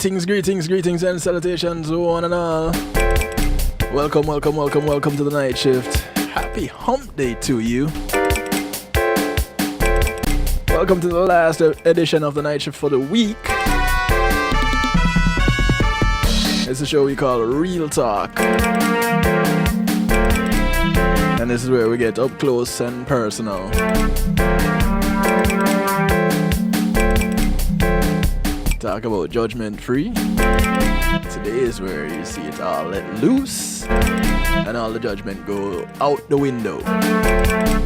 Greetings and salutations, one and all. Welcome to the night shift. Happy hump day to you. Welcome to the last edition of the night shift for the week. It's a show we call Real Talk. And this is where we get up close and personal. Talk about judgment free. Today is where you see it all let loose and all the judgment go out the window. I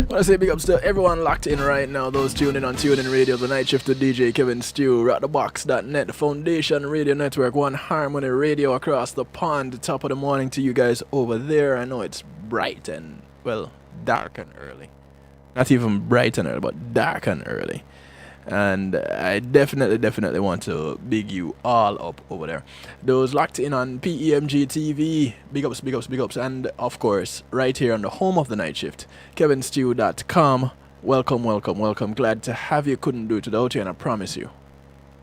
want to say big ups to everyone locked in right now. Those tuning on TuneIn Radio, the night shift with DJ Kevin Stew, RockTheBox.net, the Foundation Radio Network, One Harmony Radio across the pond. Top of the morning to you guys over there. I know it's bright and, well, dark and early. Not even bright and early, but dark and early. And I definitely want to big you all up over there. Those locked in on PEMG TV, big ups. And of course, right here on the home of the night shift, kevinstew.com. Welcome. Glad to have you. Couldn't do it without you, and I promise you.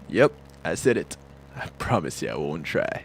Yep, I said it. I promise you I won't try.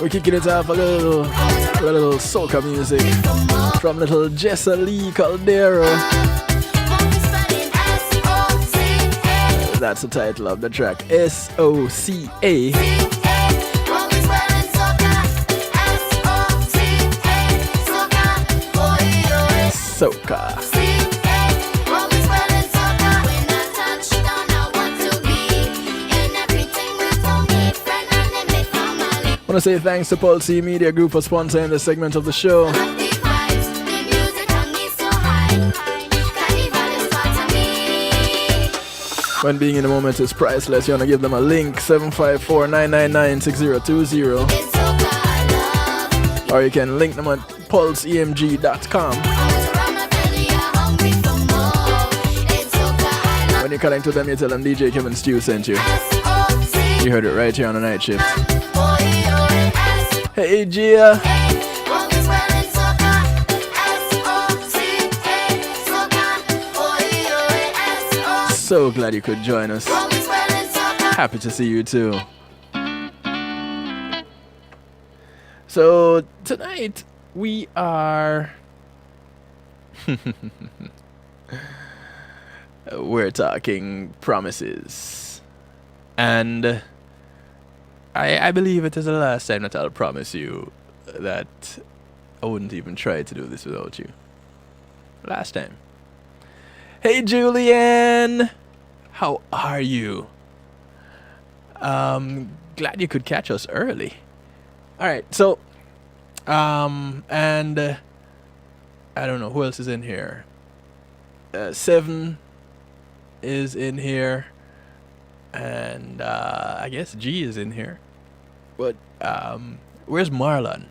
Kicking it off a little soca music from little Jessa Lee Caldero. That's the title of the track, S-O-C-A. Soca. I want to say thanks to Paul C Media Group for sponsoring this segment of the show. When being in the moment is priceless, you want to give them a link, 754-999-6020. Or you can link them at pulseemg.com. When you connect to them, you tell them DJ Kevin Stew sent you. You heard it right here on the night shift. Hey Gia. So glad you could join us. Happy to see you too. So tonight we are we're talking promises. And I believe it is the last time that I'll promise you that I wouldn't even try to do this without you. Last time. Hey Julian! How are you? Glad you could catch us early. All right, so and I don't know who else is in here. Seven is in here, and I guess G is in here. But where's Marlon?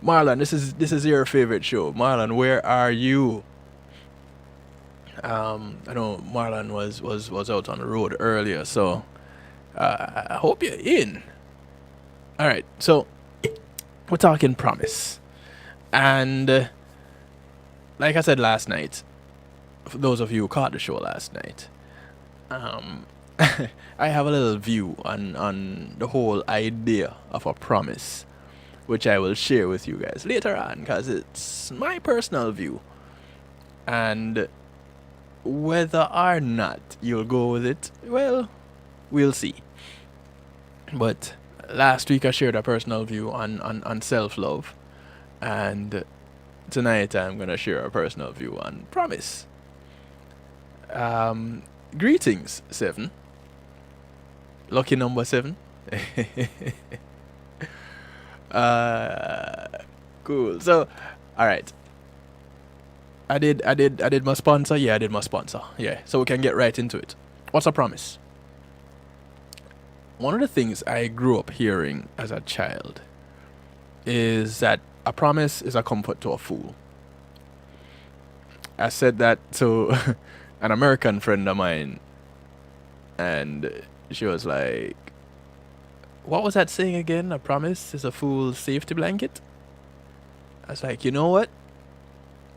Marlon, this is your favorite show. Marlon, where are you? I know Marlon was out on the road earlier, so I hope you're in. All right, so we're talking promise, and like I said last night, for those of you who caught the show last night, I have a little view on the whole idea of a promise, which I will share with you guys later on, because it's my personal view, and whether or not you'll go with it, well, we'll see. But last week I shared a personal view on self-love, and tonight I'm going to share a personal view on promise. Greetings, 7. Lucky number 7. Cool. So, all right. I did my sponsor. Yeah, I did my sponsor. Yeah. So we can get right into it. What's a promise? One of the things I grew up hearing as a child is that a promise is a comfort to a fool. I said that to an American friend of mine, and she was like, what was that saying again? A promise is a fool's safety blanket? I was like, you know what?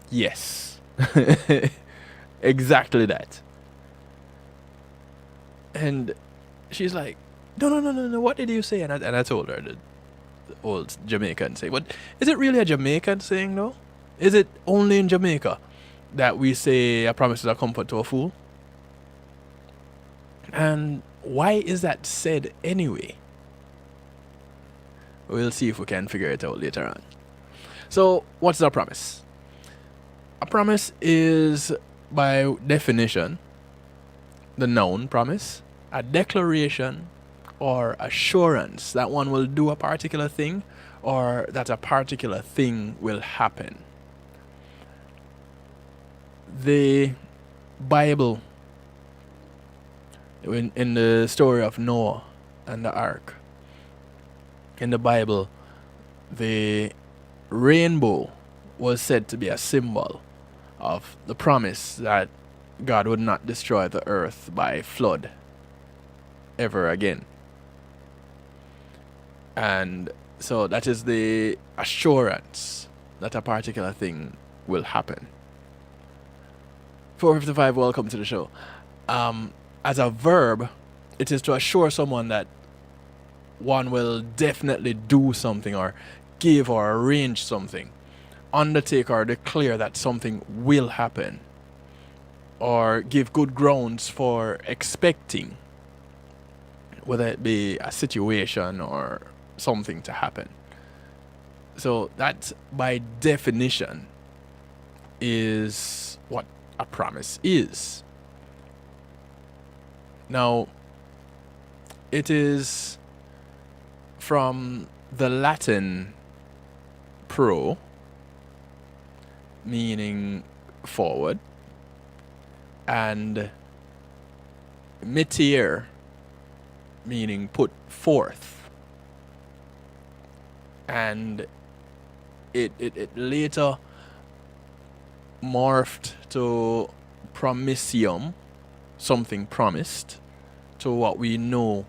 Yes. Exactly that. And she's like, no, what did you say? And I told her the old Jamaican saying. But is it really a Jamaican saying, though? Is it only in Jamaica that we say a promise is a comfort to a fool? And why is that said anyway? We'll see if we can figure it out later on. So, what's a promise? A promise is, by definition, the noun promise, a declaration or assurance that one will do a particular thing or that a particular thing will happen. The Bible, in the story of Noah and the ark, in the Bible, the rainbow was said to be a symbol of the promise that God would not destroy the earth by flood ever again. And so that is the assurance that a particular thing will happen. 455, welcome to the show. As a verb, it is to assure someone that one will definitely do something or give or arrange something, undertake or declare that something will happen, or give good grounds for expecting, whether it be a situation or something to happen. So that, by definition, is what a promise is. Now, it is from the Latin pro, meaning forward, and mittere, meaning put forth. And it later morphed to promisium, something promised, to what we know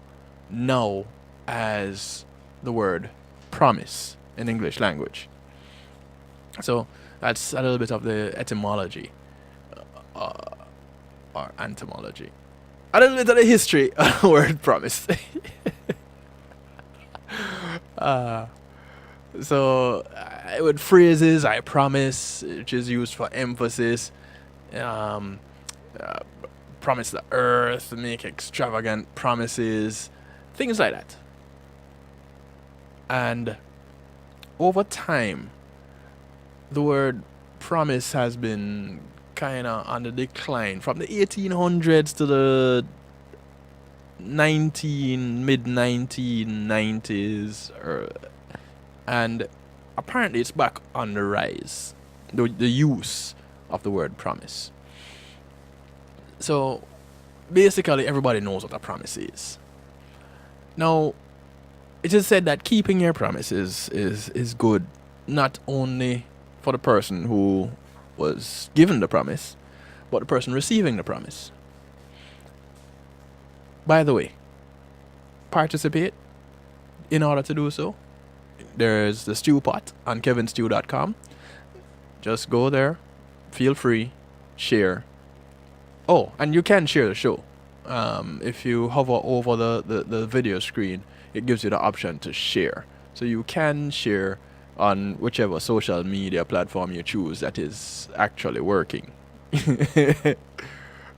now as the word promise in English language. So that's a little bit of the etymology or entomology. A little bit of the history of the word promise. So with phrases, I promise, which is used for emphasis, promise the earth, make extravagant promises, things like that. And over time, the word promise has been kind of on the decline from the 1800s to the mid 1990s, and apparently it's back on the rise. The use of the word promise. So basically, everybody knows what a promise is. Now, it is said that keeping your promises is good, not only for the person who was given the promise, but the person receiving the promise. By the way, participate. In order to do so, there's the stew pot on kevinstew.com. Just go there, feel free, share. Oh, and you can share the show. If you hover over the video screen, it gives you the option to share. So you can share on whichever social media platform you choose that is actually working.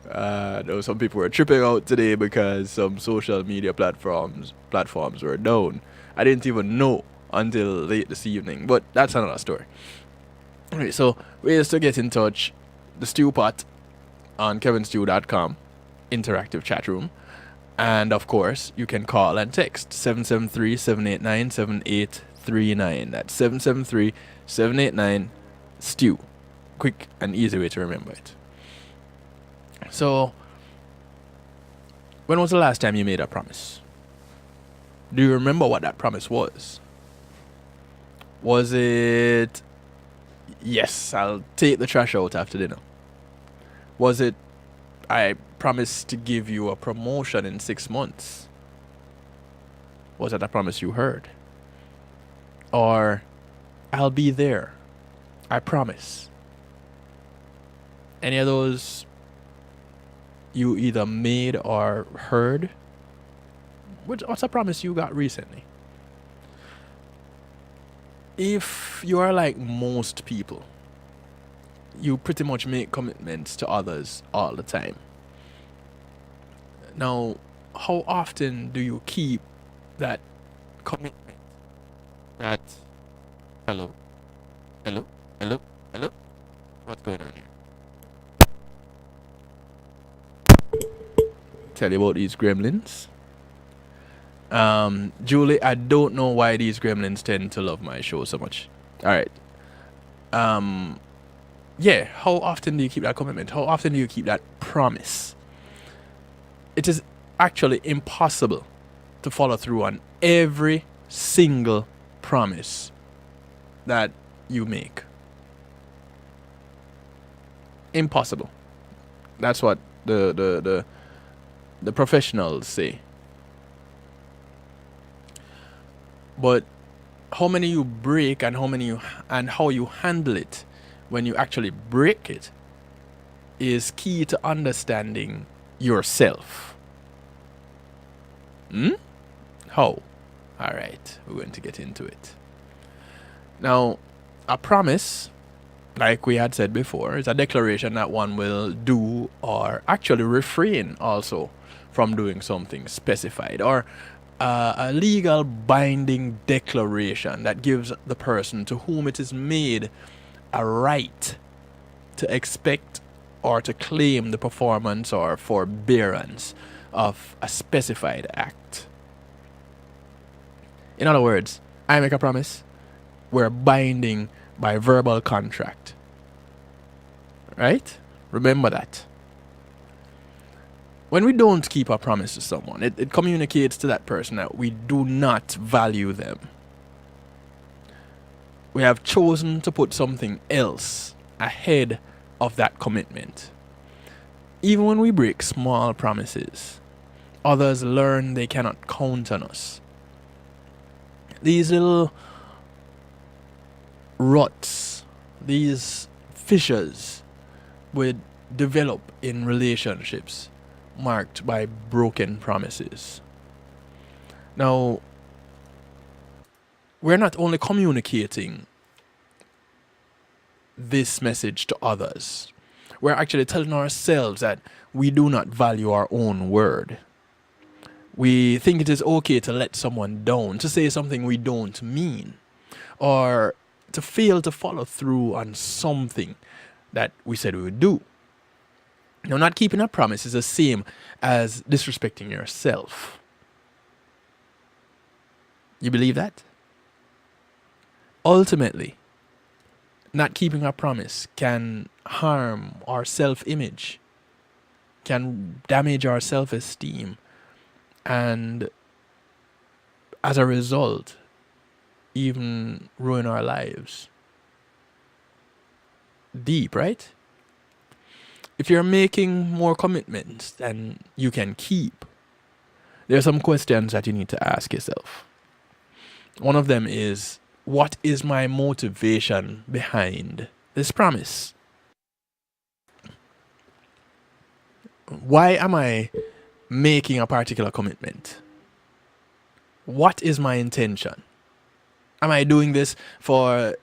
Though some people were tripping out today because some social media platforms were down. I didn't even know until late this evening, but that's another story. Alright, so ways to get in touch: the stew pot on kevinstew.com, interactive chat room, and of course you can call and text 773-789-7839. That's 773-789-STEW. Quick and easy way to remember it. So, when was the last time you made a promise? Do you remember what that promise was? Was it, yes, I'll take the trash out after dinner? Was it, I promised to give you a promotion in 6 months? Was that a promise you heard? Or, I'll be there, I promise? Any of those you either made or heard? What's a promise you got recently? If you are like most people, you pretty much make commitments to others all the time. Now, how often do you keep that commitment? That, hello? What's going on here? Tell you about these gremlins. Julie, I don't know why these gremlins tend to love my show so much. Alright. Yeah, how often do you keep that commitment? How often do you keep that promise? It is actually impossible to follow through on every single promise that you make. Impossible. That's what the professionals say. But how many you break and how you handle it when you actually break it is key to understanding yourself. How? Alright, we're going to get into it. Now, a promise, like we had said before, is a declaration that one will do or actually refrain also from doing something specified, or a legal binding declaration that gives the person to whom it is made a right to expect or to claim the performance or forbearance of a specified act. In other words, I make a promise, we're binding by verbal contract. Right? Remember that. When we don't keep our promise to someone, it communicates to that person that we do not value them. We have chosen to put something else ahead of that commitment. Even when we break small promises, others learn they cannot count on us. These little ruts, these fissures would develop in relationships marked by broken promises. Now, we're not only communicating this message to others, we're actually telling ourselves that we do not value our own word. We think it is okay to let someone down, to say something we don't mean, or to fail to follow through on something that we said we would do. Now, not keeping a promise is the same as disrespecting yourself. You believe that? Ultimately, not keeping a promise can harm our self-image, can damage our self-esteem, and as a result, even ruin our lives. Deep, right? If you're making more commitments than you can keep, there are some questions that you need to ask yourself. One of them is, what is my motivation behind this promise? Why am I making a particular commitment? What is my intention? Am I doing this for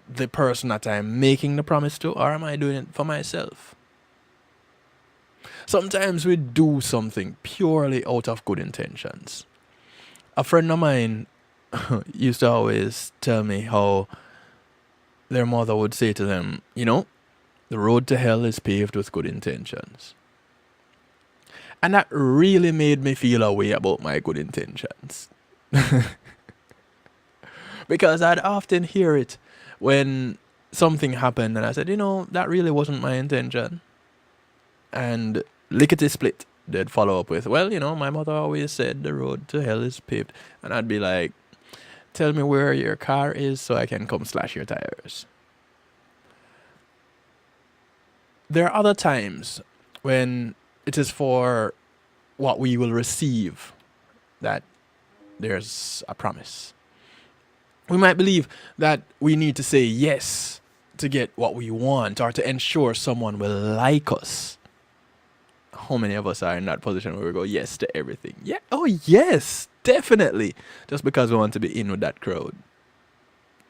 the person that I'm making the promise to, or am I doing it for myself? Sometimes we do something purely out of good intentions. A friend of mine used to always tell me how their mother would say to them, the road to hell is paved with good intentions. And that really made me feel a way about my good intentions. Because I'd often hear it when something happened and I said, that really wasn't my intention. And lickety split, they'd follow up with, well, my mother always said the road to hell is paved. And I'd be like, tell me where your car is so I can come slash your tires. There are other times when it is for what we will receive that there's a promise. We might believe that we need to say yes to get what we want or to ensure someone will like us. How many of us are in that position where we go yes to everything? Yeah. Oh, yes, definitely. Just because we want to be in with that crowd.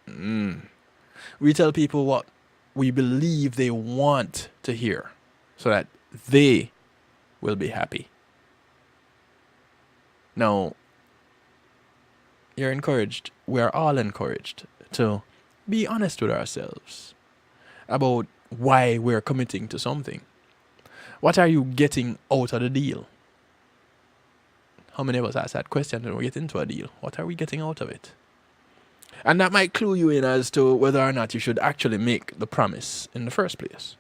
We tell people what we believe they want to hear so that they will be happy. Now, you're encouraged, we're all encouraged to be honest with ourselves about why we're committing to something. What are you getting out of the deal? How many of us ask that question when we get into a deal? What are we getting out of it? And that might clue you in as to whether or not you should actually make the promise in the first place.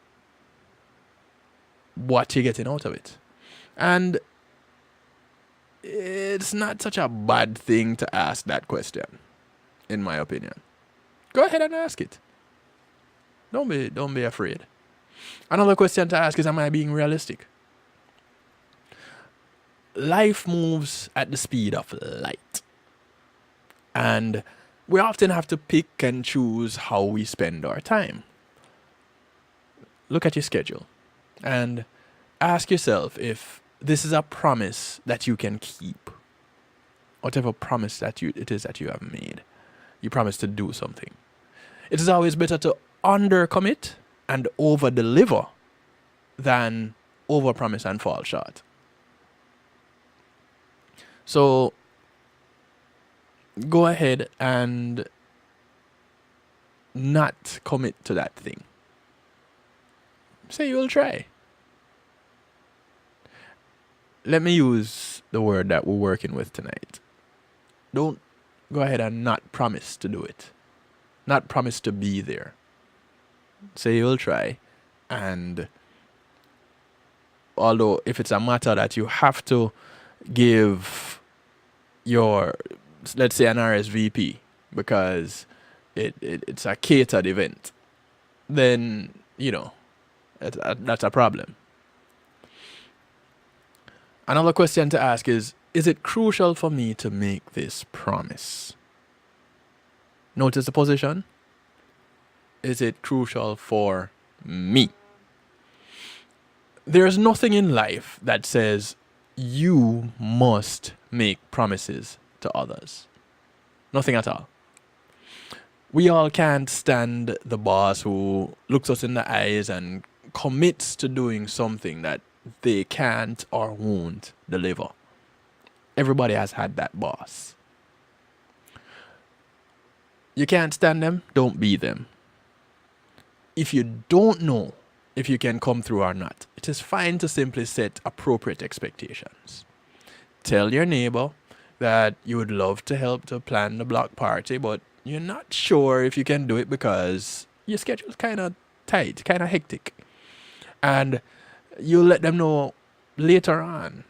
What you're getting out of it. And it's not such a bad thing to ask that question, in my opinion. Go ahead and ask it. Don't be afraid. Another question to ask is, am I being realistic? Life moves at the speed of light. And we often have to pick and choose how we spend our time. Look at your schedule and ask yourself if this is a promise that you can keep. Whatever promise it is that you have made. You promise to do something. It is always better to undercommit and over-deliver than over-promise and fall short. So go ahead and not commit to that thing. Say you'll try. Let me use the word that we're working with tonight. Don't go ahead and not promise to do it. Not promise to be there. Say you'll try. And although if it's a matter that you have to give your, let's say, an RSVP because it's a catered event, then, that's a problem. Another question to ask is it crucial for me to make this promise? Notice the position. Is it crucial for me? There's nothing in life that says you must make promises to others. Nothing at all. We all can't stand the boss who looks us in the eyes and commits to doing something that they can't or won't deliver. Everybody has had that boss. You can't stand them, don't be them. If you don't know if you can come through or not. It is fine to simply set appropriate expectations. Tell your neighbor that you would love to help to plan the block party, but you're not sure if you can do it because your schedule's kind of tight, kind of hectic. And you let them know later on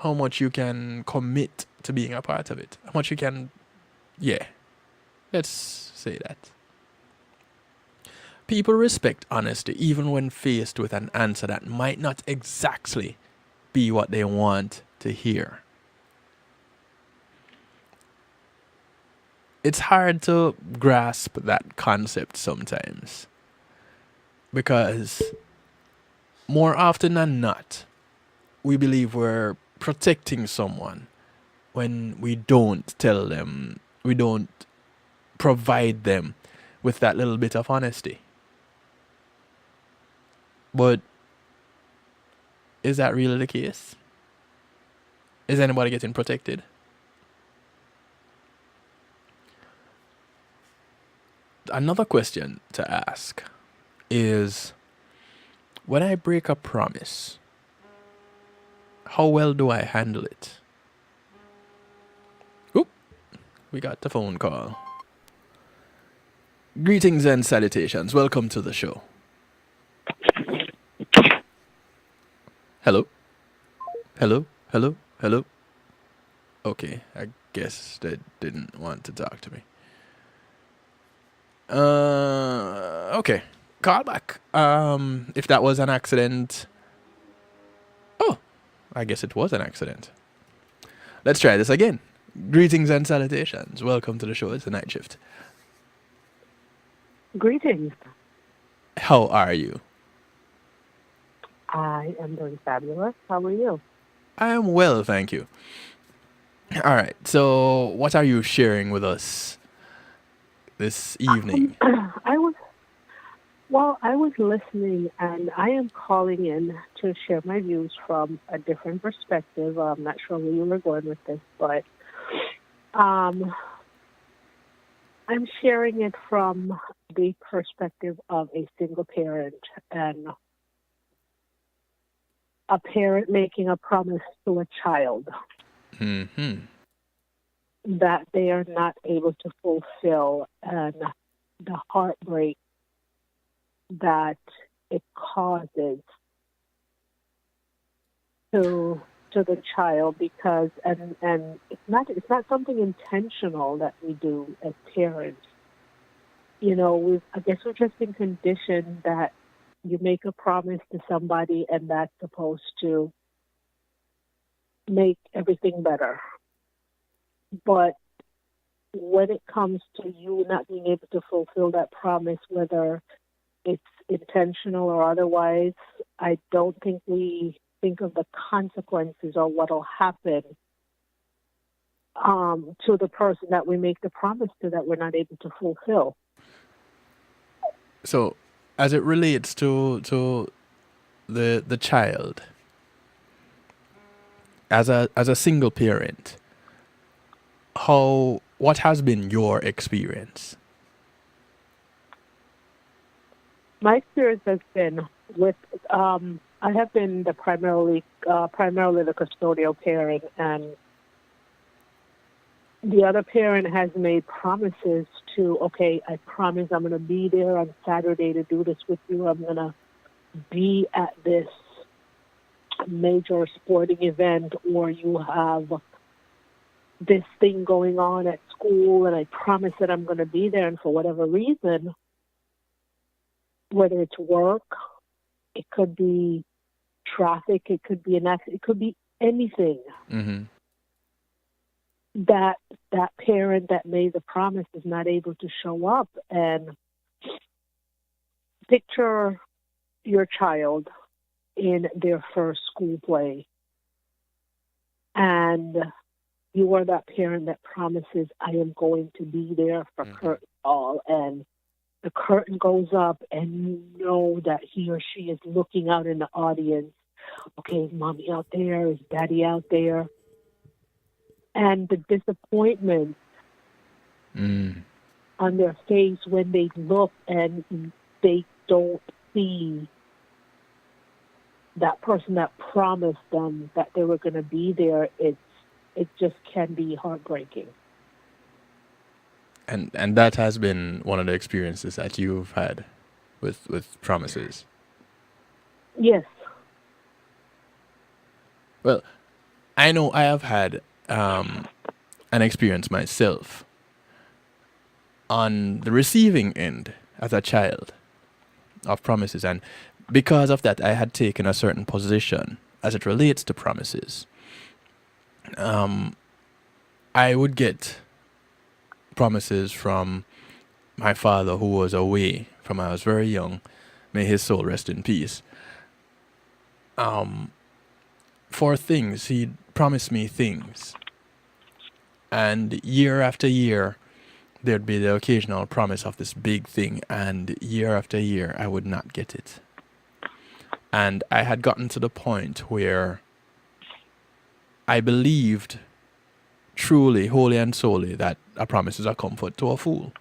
how much you can commit to being a part of it. How much you can, yeah, let's say that. People respect honesty even when faced with an answer that might not exactly be what they want to hear. It's hard to grasp that concept sometimes because more often than not, we believe we're protecting someone when we don't tell them, we don't provide them with that little bit of honesty. But is that really the case? Is anybody getting protected? Another question to ask is, when I break a promise, how well do I handle it? Oop, we got the phone call. Greetings and salutations. Welcome to the show. Hello? Hello? Hello? Hello? Okay, I guess they didn't want to talk to me. Okay. Call back. If that was an accident. Oh, I guess it was an accident. Let's try this again. Greetings and salutations. Welcome to the show. It's the night shift. Greetings. How are you? I am doing fabulous. How are you? I am well, thank you. All right. So, what are you sharing with us this evening? I was listening, and I am calling in to share my views from a different perspective. I'm not sure where you were going with this, but I'm sharing it from the perspective of a single parent and a parent making a promise to a child that they are not able to fulfill, and the heartbreak that it causes to the child, because and it's not something intentional that we do as parents. You know, I guess we've just been conditioned that you make a promise to somebody and that's supposed to make everything better. But when it comes to you not being able to fulfill that promise, whether it's intentional or otherwise, I don't think we think of the consequences or what will happen to the person that we make the promise to that we're not able to fulfill. So, as it relates to the child, as a single parent, what has been your experience? My experience has been with I have been the primarily the custodial parent, and the other parent has made promises to, okay, I promise I'm going to be there on Saturday to do this with you. I'm going to be at this major sporting event, or you have this thing going on at school, and I promise that I'm going to be there. And for whatever reason, whether it's work, it could be traffic, it could be an accident, it could be anything. That parent that made the promise is not able to show up. And picture your child in their first school play, and you are that parent that promises, I am going to be there for curtain call, and the curtain goes up and you know that he or she is looking out in the audience. Okay, is mommy out there? Is daddy out there? And the disappointment on their face when they look and they don't see that person that promised them that they were going to be there, it just can be heartbreaking. And that has been one of the experiences that you've had with promises. Yes. Well, I know I have had an experience myself on the receiving end as a child of promises, and because of that, I had taken a certain position as it relates to promises. I would get promises from my father, who was away from when I was very young. May his soul rest in peace. For things, he'd promise me things, and year after year, there'd be the occasional promise of this big thing, and year after year, I would not get it. And I had gotten to the point where I believed truly, wholly and solely, that a promise is a comfort to a fool.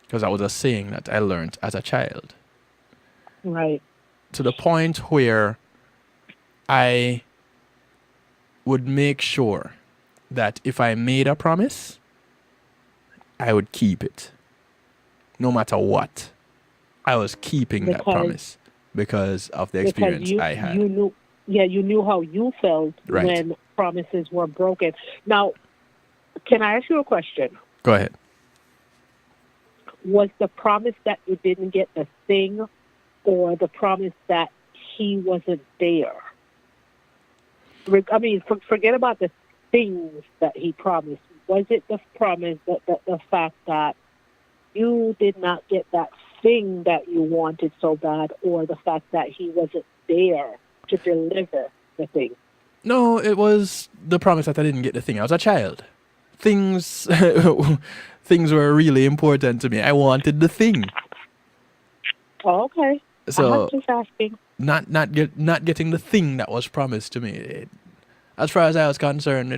Because that was a saying that I learned as a child. Right. To the point where I would make sure that if I made a promise, I would keep it. No matter what. I was keeping that promise because of the experience I had. You knew how you felt Right. when promises were broken. Now, can I ask you a question? Go ahead. Was the promise that you didn't get the thing, or the promise that he wasn't there? I mean, forget about the things that he promised. Was it the promise, the fact that you did not get that thing that you wanted so bad, or the fact that he wasn't there to deliver the thing? No, it was the promise that I didn't get the thing. I was a child. Things things were really important to me. I wanted the thing. Oh, okay. So I'm just asking. not getting the thing that was promised to me. As far as I was concerned,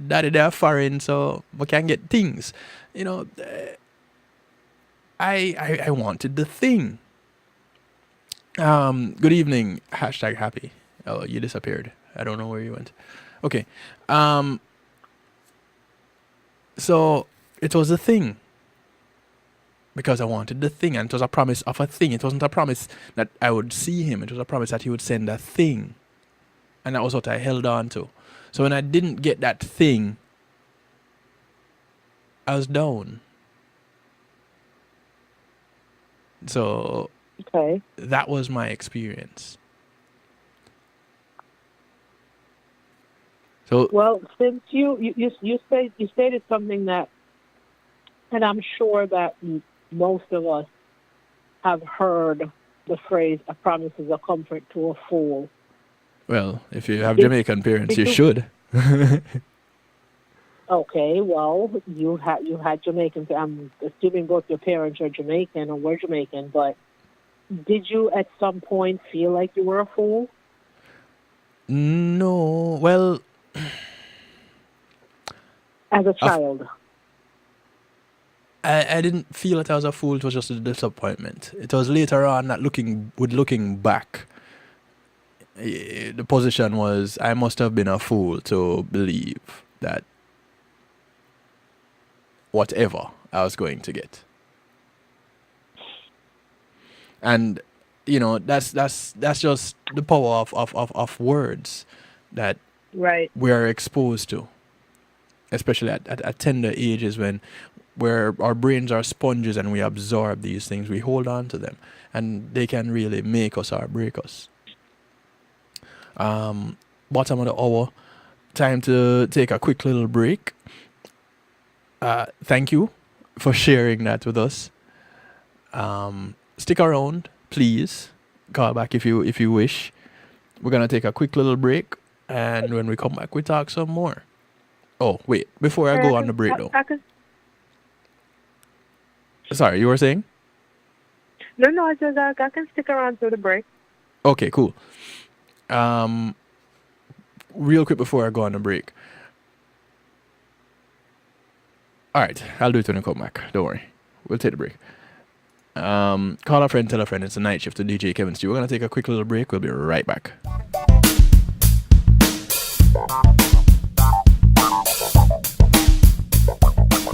daddy, they're foreign, so we can't get things. I wanted the thing. Good evening, #happy. Oh, you disappeared. I don't know where you went. Okay. So it was a thing. Because I wanted the thing, and it was a promise of a thing. It wasn't a promise that I would see him. It was a promise that he would send a thing. And that was what I held on to. So when I didn't get that thing, I was down. So Okay. that was my experience. So Well, since you stated something that, and I'm sure that most of us have heard the phrase "a promise is a comfort to a fool." well, if you have Did, Jamaican parents, did you you? should. Okay, well, you had Jamaican. I'm assuming both your parents are Jamaican or were Jamaican, but did you at some point feel like you were a fool No, well, as a of child? I didn't feel that I was a fool. It was just a disappointment. It was later on that looking back, the position was I must have been a fool to believe that whatever I was going to get. And that's just the power of words that Right. we're exposed to, especially at tender ages where our brains are sponges and we absorb these things, we hold on to them, and they can really make us or break us. Bottom of the hour, time to take a quick little break. Thank you for sharing that with us. Stick around, please. Call back if you wish. We're gonna take a quick little break, and when we come back, we talk some more. Oh wait, before I I go on can, the break I, though. I can, Sorry, you were saying? no, I said I can stick around through the break. Okay, cool. Real quick before I go on the break. All right, I'll do it when I come back. Don't worry. We'll take the break. Call a friend, tell a friend. It's a night shift to DJ Kevin Stew. We're going to take a quick little break. We'll be right back.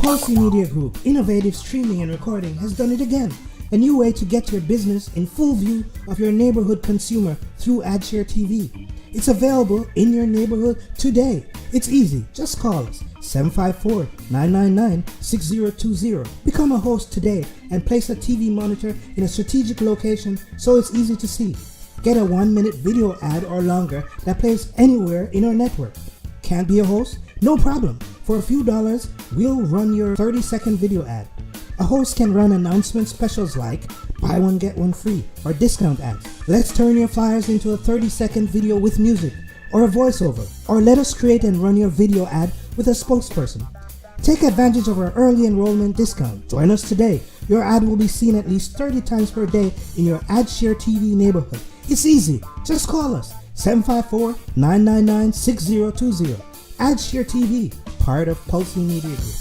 Pulsey Media Group, innovative streaming and recording, has done it again. A new way to get your business in full view of your neighborhood consumer through AdShare TV. It's available in your neighborhood today. It's easy. Just call us 754-999-6020. Become a host today and place a TV monitor in a strategic location so it's easy to see. Get a 1-minute video ad or longer that plays anywhere in our network. Can't be a host? No problem. For a few dollars, we'll run your 30-second video ad. A host can run announcement specials like buy one get one free or discount ads. Let's turn your flyers into a 30-second video with music or a voiceover, or let us create and run your video ad with a spokesperson. Take advantage of our early enrollment discount. Join us today. Your ad will be seen at least 30 times per day in your AdShare TV neighborhood. It's easy. Just call us 754-999-6020. AdShare TV, part of Pulsey Media Group.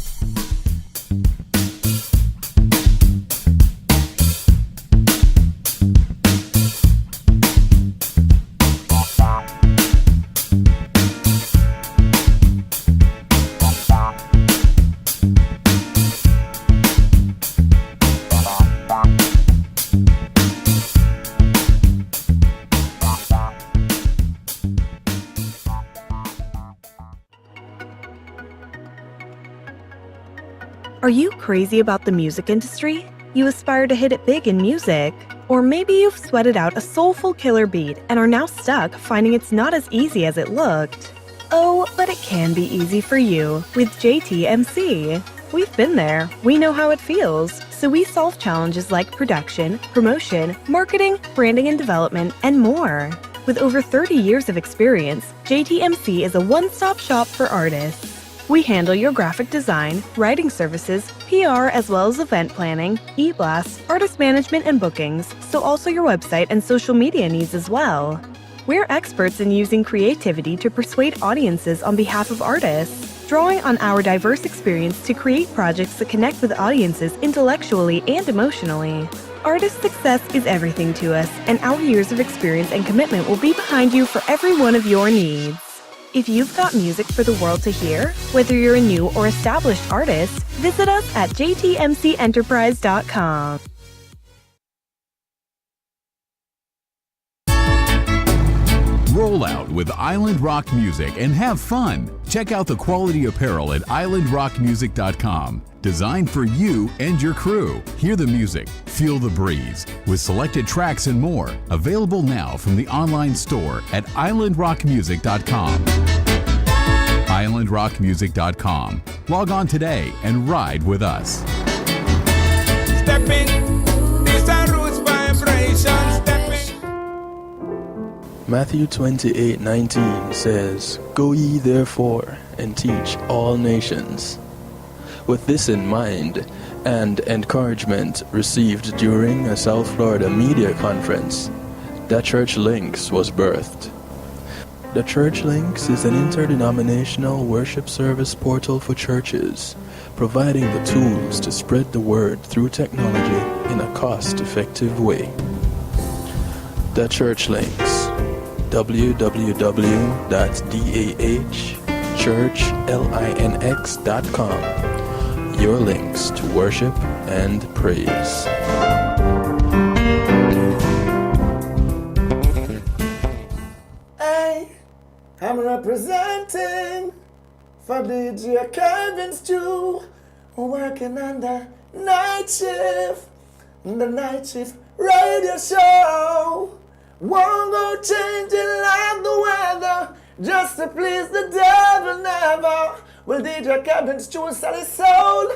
Are you crazy about the music industry? You aspire to hit it big in music? Or maybe you've sweated out a soulful killer beat and are now stuck finding it's not as easy as it looked. Oh, but it can be easy for you with JTMC. We've been there. We know how it feels. So we solve challenges like production, promotion, marketing, branding and development, and more. With over 30 years of experience, JTMC is a one-stop shop for artists. We handle your graphic design, writing services, PR, as well as event planning, e-blasts, artist management, and bookings, so also your website and social media needs as well. We're experts in using creativity to persuade audiences on behalf of artists, drawing on our diverse experience to create projects that connect with audiences intellectually and emotionally. Artist success is everything to us, and our years of experience and commitment will be behind you for every one of your needs. If you've got music for the world to hear, whether you're a new or established artist, visit us at jtmcenterprise.com. Roll out with Island Rock Music and have fun. Check out the quality apparel at islandrockmusic.com. Designed for you and your crew. Hear the music, feel the breeze, with selected tracks and more. Available now from the online store at islandrockmusic.com. islandrockmusic.com. Log on today and ride with us. Stepping, these are roots vibrations. Stepping. Matthew 28:19 says, "Go ye therefore and teach all nations." With this in mind, and encouragement received during a South Florida media conference, The Church Links was birthed. The Church Links is an interdenominational worship service portal for churches, providing the tools to spread the word through technology in a cost-effective way. The Church Links, www.dahchurchlinx.com. Your links to worship and praise. Hey, I'm representing for DJ Kevin Stew, working on the night shift radio show. Won't go changing like the weather, just to please the devil never. Will DJ Kevin Stew sell his soul?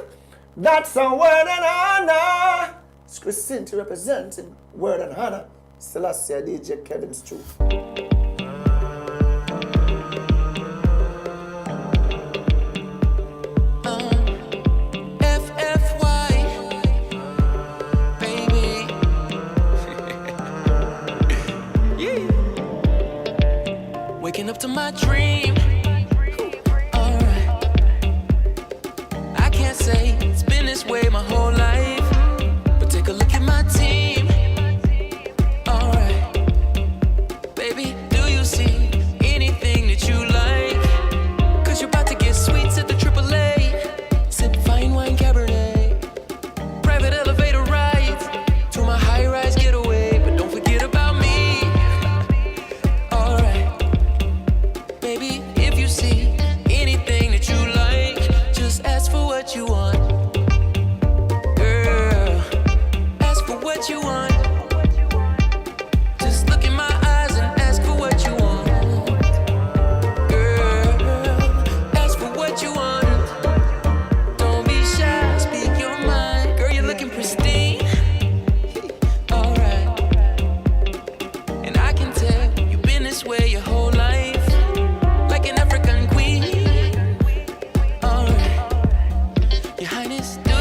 That's a word and honor. It's Christine representing word and honor. Selassie DJ Kevin Stew. Waking up to my dream. Alright. I can't say it's been this way my whole life, but take a look at my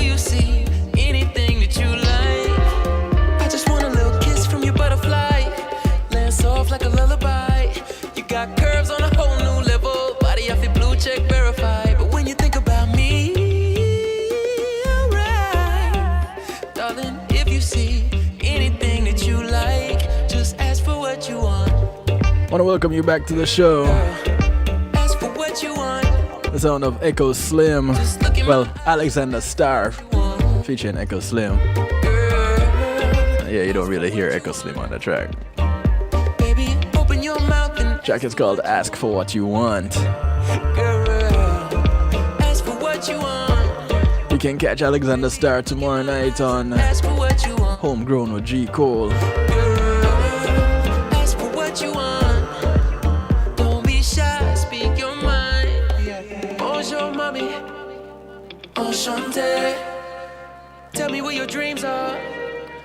you see anything that you like? I just want a little kiss from your butterfly, land soft like a lullaby. You got curves on a whole new level, body off your blue check verified. But when you think about me, alright, darling, if you see anything that you like, just ask for what you want. Want to welcome you back to the show. Ask for what you want. The sound of Echo Slim. Well, Alexander Starr featuring Echo Slim. Yeah, you don't really hear Echo Slim on the track. Baby, open your mouth and Track is called Ask for What You Want. ask for what you want. You can catch Alexander Starr tomorrow night on Ask for what you want. Homegrown with G. Cole. Ask for what you want. Don't be shy, speak your mind. Bonjour, mommy. Enchanté. Tell me what your dreams are.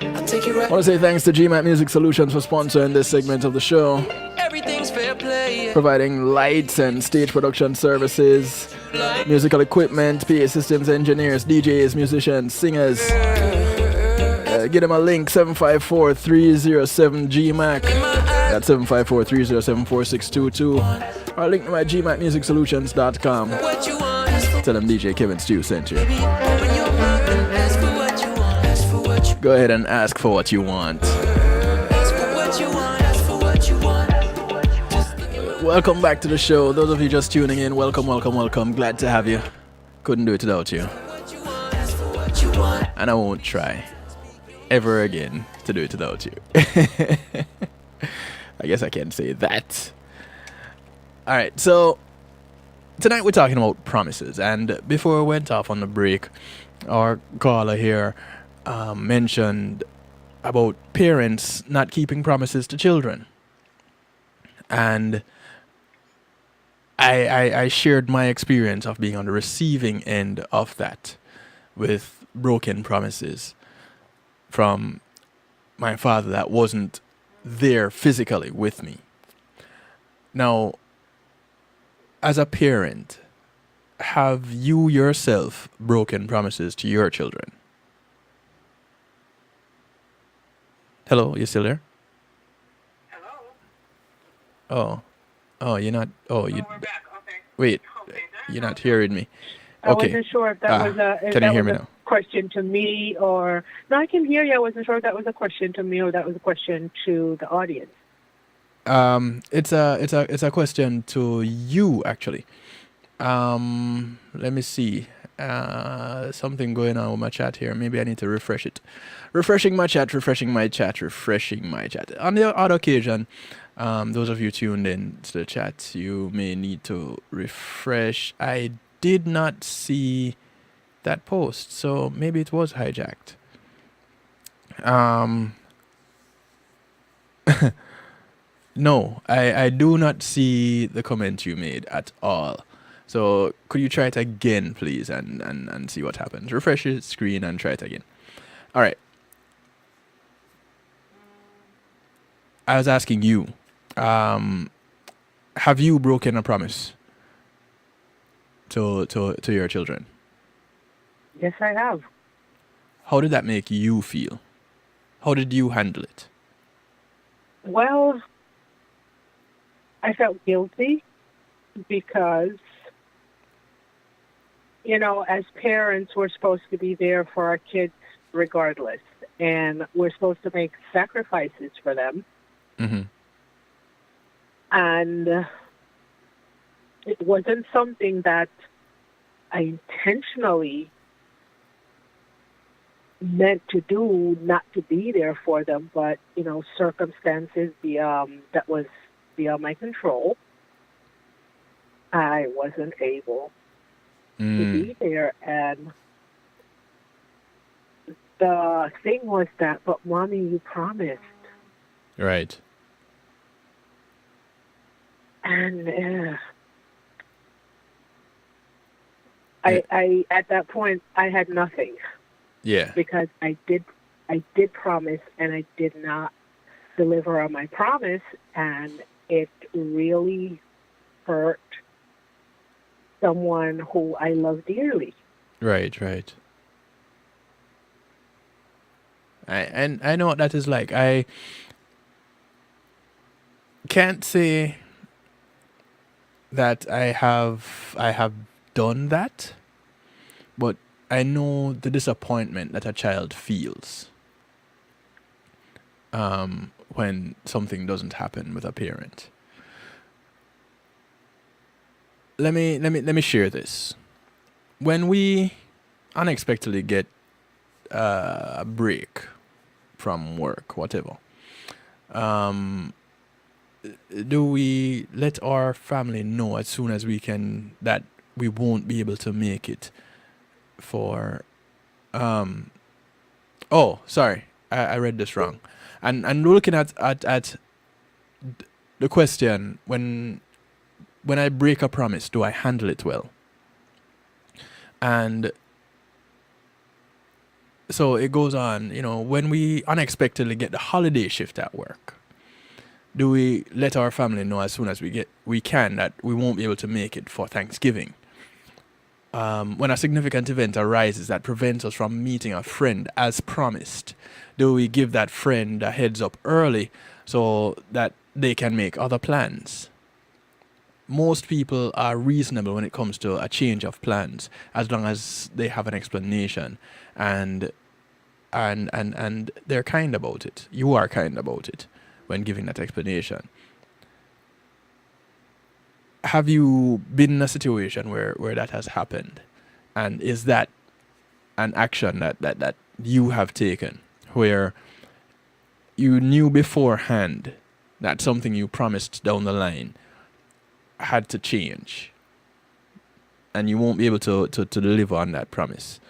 I'll take you I right. want to say thanks to GMAT Music Solutions for sponsoring this segment of the show, Everything's fair play. providing lights and stage production services, musical equipment, PA systems engineers, DJs, musicians, singers. Get them a link, 754-307-GMAC. That's 754-307-4622. Or link to my gmatmusicsolutions.com. What you want. Tell them DJ Kevin Stew sent you. Open your mouth and ask for what you want. Ask for what you Go ahead and ask for what you want. ask for what you want. Ask for what you want. Welcome back to the show. Those of you just tuning in, welcome, welcome, welcome. Glad to have you. Couldn't do it without you. What you want. Ask for what you want. And I won't try ever again to do it without you. I guess I can say that. Alright, so tonight we're talking about promises. And before we went off on the break, our caller here mentioned about parents not keeping promises to children. And I shared my experience of being on the receiving end of that with broken promises from my father that wasn't there physically with me. Now, as a parent, have you yourself broken promises to your children? Hello, you still there? Hello. Oh, you're not. Oh, you. We're back. Okay. Wait, you're not hearing me. I Okay. wasn't sure if that was a if Can you that hear was me a now? question to me or no. I can hear you. I wasn't sure if that was a question to me or that was a question to the audience. It's a question to you actually. Let me see. Something going on with my chat here. Maybe I need to refresh it. Refreshing my chat. On the odd occasion, those of you tuned in to the chat, you may need to refresh. I did not see that post, so maybe it was hijacked. No, I do not see the comment you made at all. So could you try it again, please, and see what happens? Refresh your screen and try it again. All right. I was asking you, have you broken a promise to your children? Yes, I have. How did that make you feel? How did you handle it? Well, I felt guilty because, you know, as parents, we're supposed to be there for our kids regardless, and we're supposed to make sacrifices for them. Mm-hmm. And it wasn't something that I intentionally meant to do, not to be there for them, but, you know, circumstances that was beyond my control. I wasn't able to be there. And the thing was that, but Mommy, you promised. Right. And I at that point, I had nothing. Yeah. Because I did promise and I did not deliver on my promise, and it really hurt someone who I love dearly. Right, right. And I know what that is like. I can't say that I have done that, but I know the disappointment that a child feels when something doesn't happen with a parent. Let me share this. When we unexpectedly get a break from work, whatever, um, do we let our family know as soon as we can that we won't be able to make it for oh, sorry, I read this wrong. And looking at the question, when I break a promise, do I handle it well? And so it goes on, when we unexpectedly get the holiday shift at work, do we let our family know as soon as we can that we won't be able to make it for Thanksgiving? When a significant event arises that prevents us from meeting a friend as promised, do we give that friend a heads up early so that they can make other plans? Most people are reasonable when it comes to a change of plans, as long as they have an explanation and they're kind about it. You are kind about it when giving that explanation. Have you been in a situation where that has happened? And is that an action that you have taken where you knew beforehand that something you promised down the line had to change and you won't be able to deliver on that promise?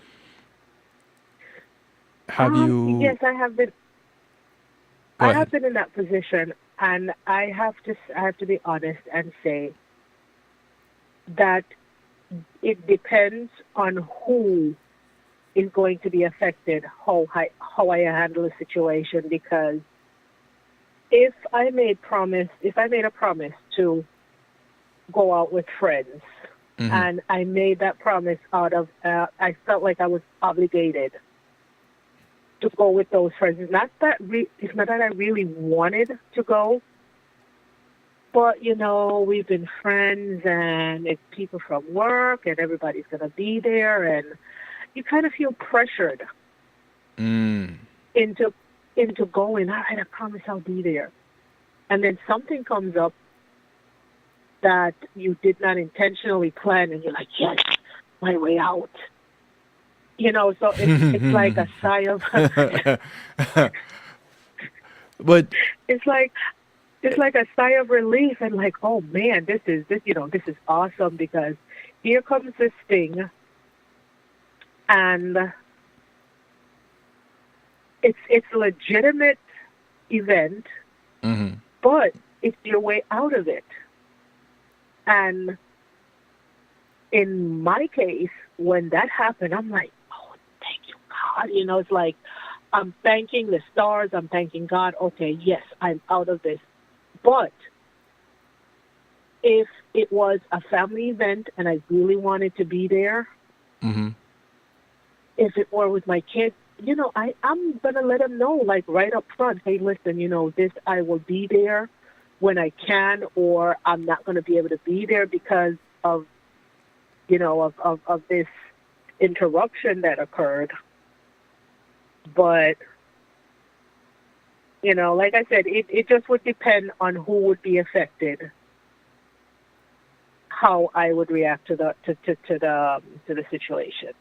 Have you? Yes, I have been. Go I ahead. have been in that position, and I have to be honest and say that it depends on who is going to be affected, how I handle the situation. Because if I made a promise to go out with friends, and I made that promise out of, I felt like I was obligated to go with those friends. It's not that I really wanted to go, but we've been friends, and it's people from work, and everybody's gonna be there, and you kind of feel pressured into going. All right, I promise I'll be there, and then something comes up that you did not intentionally plan, and you're like, yes, my way out. So it's like a sigh of But it's like a sigh of relief, and like, oh man, this is awesome, because here comes this thing, and it's a legitimate event, but it's your way out of it. And in my case, when that happened, I'm like, oh, thank you, God. It's like I'm thanking the stars. I'm thanking God. Okay, yes, I'm out of this. But if it was a family event and I really wanted to be there, if it were with my kids, I'm going to let them know, like, right up front, hey, listen, this, I will be there when I can, or I'm not going to be able to be there because of, of this interruption that occurred. But, like I said, it just would depend on who would be affected, how I would react to the situation.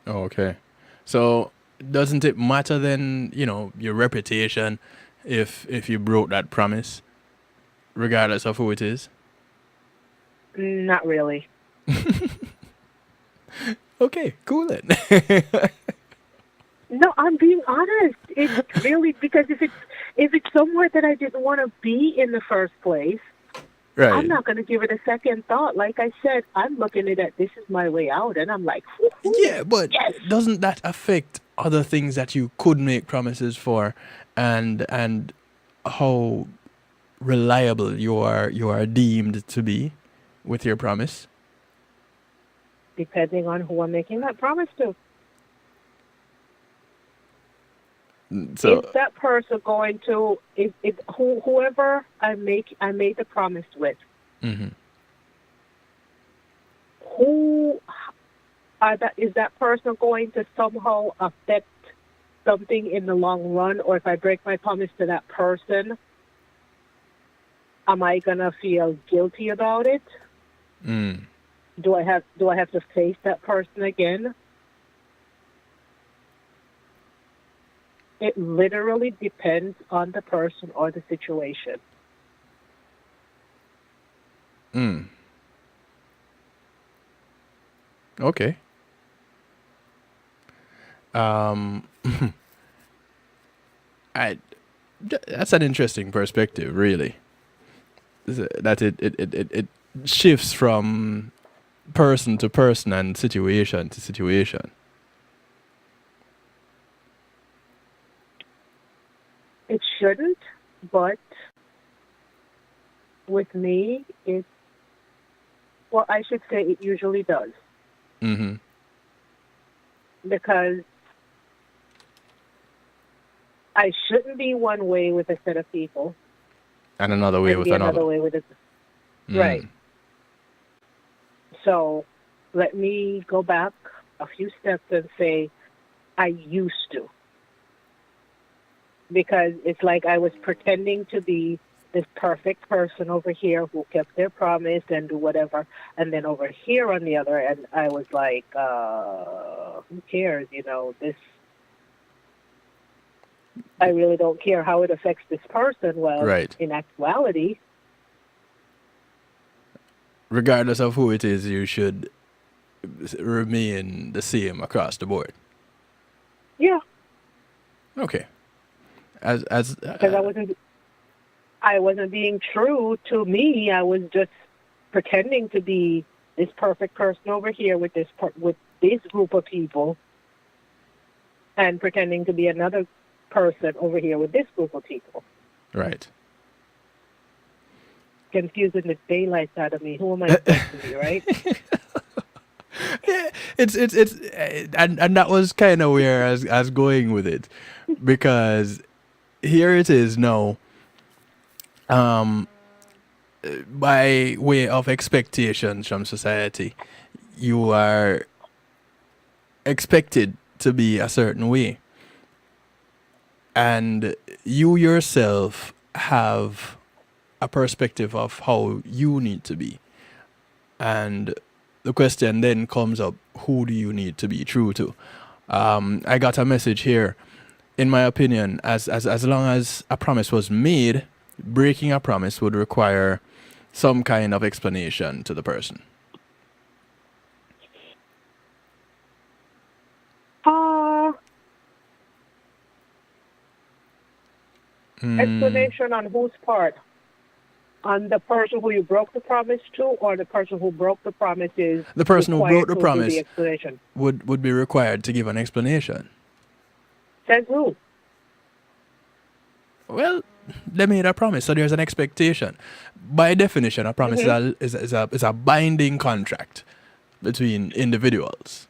Oh, okay. So doesn't it matter then, your reputation if you broke that promise, regardless of who it is? Not really. Okay, cool then. No, I'm being honest. It's really, because if it's somewhere that I didn't want to be in the first place, Right. I'm not going to give it a second thought. Like I said, I'm looking at it, this is my way out, and I'm like, woo-hoo, Yeah, but yes. doesn't that affect other things that you could make promises for, and how reliable you are deemed to be with your promise? Depending on who I'm making that promise to. So, is that person going to whoever I made the promise with? mhm. Who is that person going to somehow affect something in the long run, or if I break my promise to that person, am I gonna feel guilty about it? Mm. Do I have to face that person again? It literally depends on the person or the situation. Mm. Okay. Um, I that's an interesting perspective, really. That it shifts from person to person and situation to situation. It shouldn't, but with me, I should say it usually does. Mm-hmm. Because I shouldn't be one way with a set of people And another way and with be another. another way with it. Mm. Right. So let me go back a few steps and say, I used to. Because it's like I was pretending to be this perfect person over here who kept their promise and do whatever. And then over here on the other end, I was like, who cares? This, I really don't care how it affects this person. Well, Right. in actuality, Regardless of who it is, you should remain the same across the board. yeah, Okay. As because I wasn't being true to me. I was just pretending to be this perfect person over here with with this group of people, and pretending to be another person over here with this group of people. right. Confusing the daylights out of me. Who am I supposed to be, right? Yeah, it's and that was kind of where I was going with it, because here it is now. By way of expectations from society, you are expected to be a certain way, and you yourself have a perspective of how you need to be, and the question then comes up: who do you need to be true to? I got a message here. In my opinion, as long as a promise was made, breaking a promise would require some kind of explanation to the person. Explanation on whose part? On the person who you broke the promise to, or the person who broke the promise is The person who broke required the to do promise the explanation? would be required to give an explanation. Says who? Well, they made a promise, so there's an expectation. By definition, a promise is a binding contract between individuals.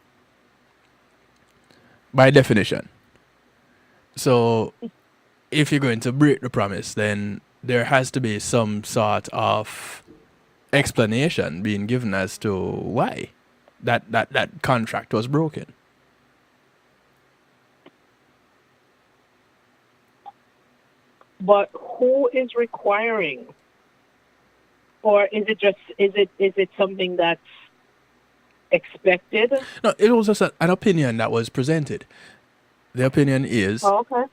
By definition. So, if you're going to break the promise, then there has to be some sort of explanation being given as to why that contract was broken. But who is requiring? Or is it something that's expected? No, it was just an opinion that was presented. The opinion is, Oh, okay.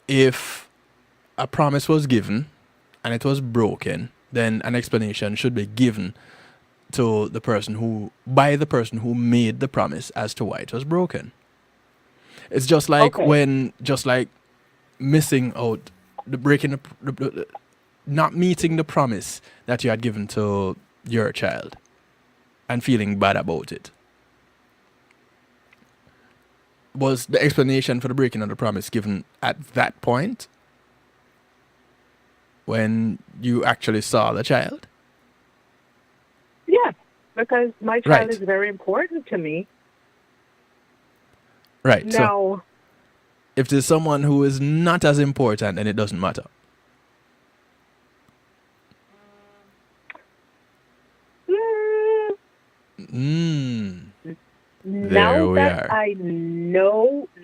if a promise was given and it was broken, then an explanation should be given to by the person who made the promise as to why it was broken. It's just like missing out, not meeting the promise that you had given to your child and feeling bad about it. Was the explanation for the breaking of the promise given at that point when you actually saw the child? Yeah, because my child Right. is very important to me. Right. Now, If there's someone who is not as important, then it doesn't matter. Now There we that are.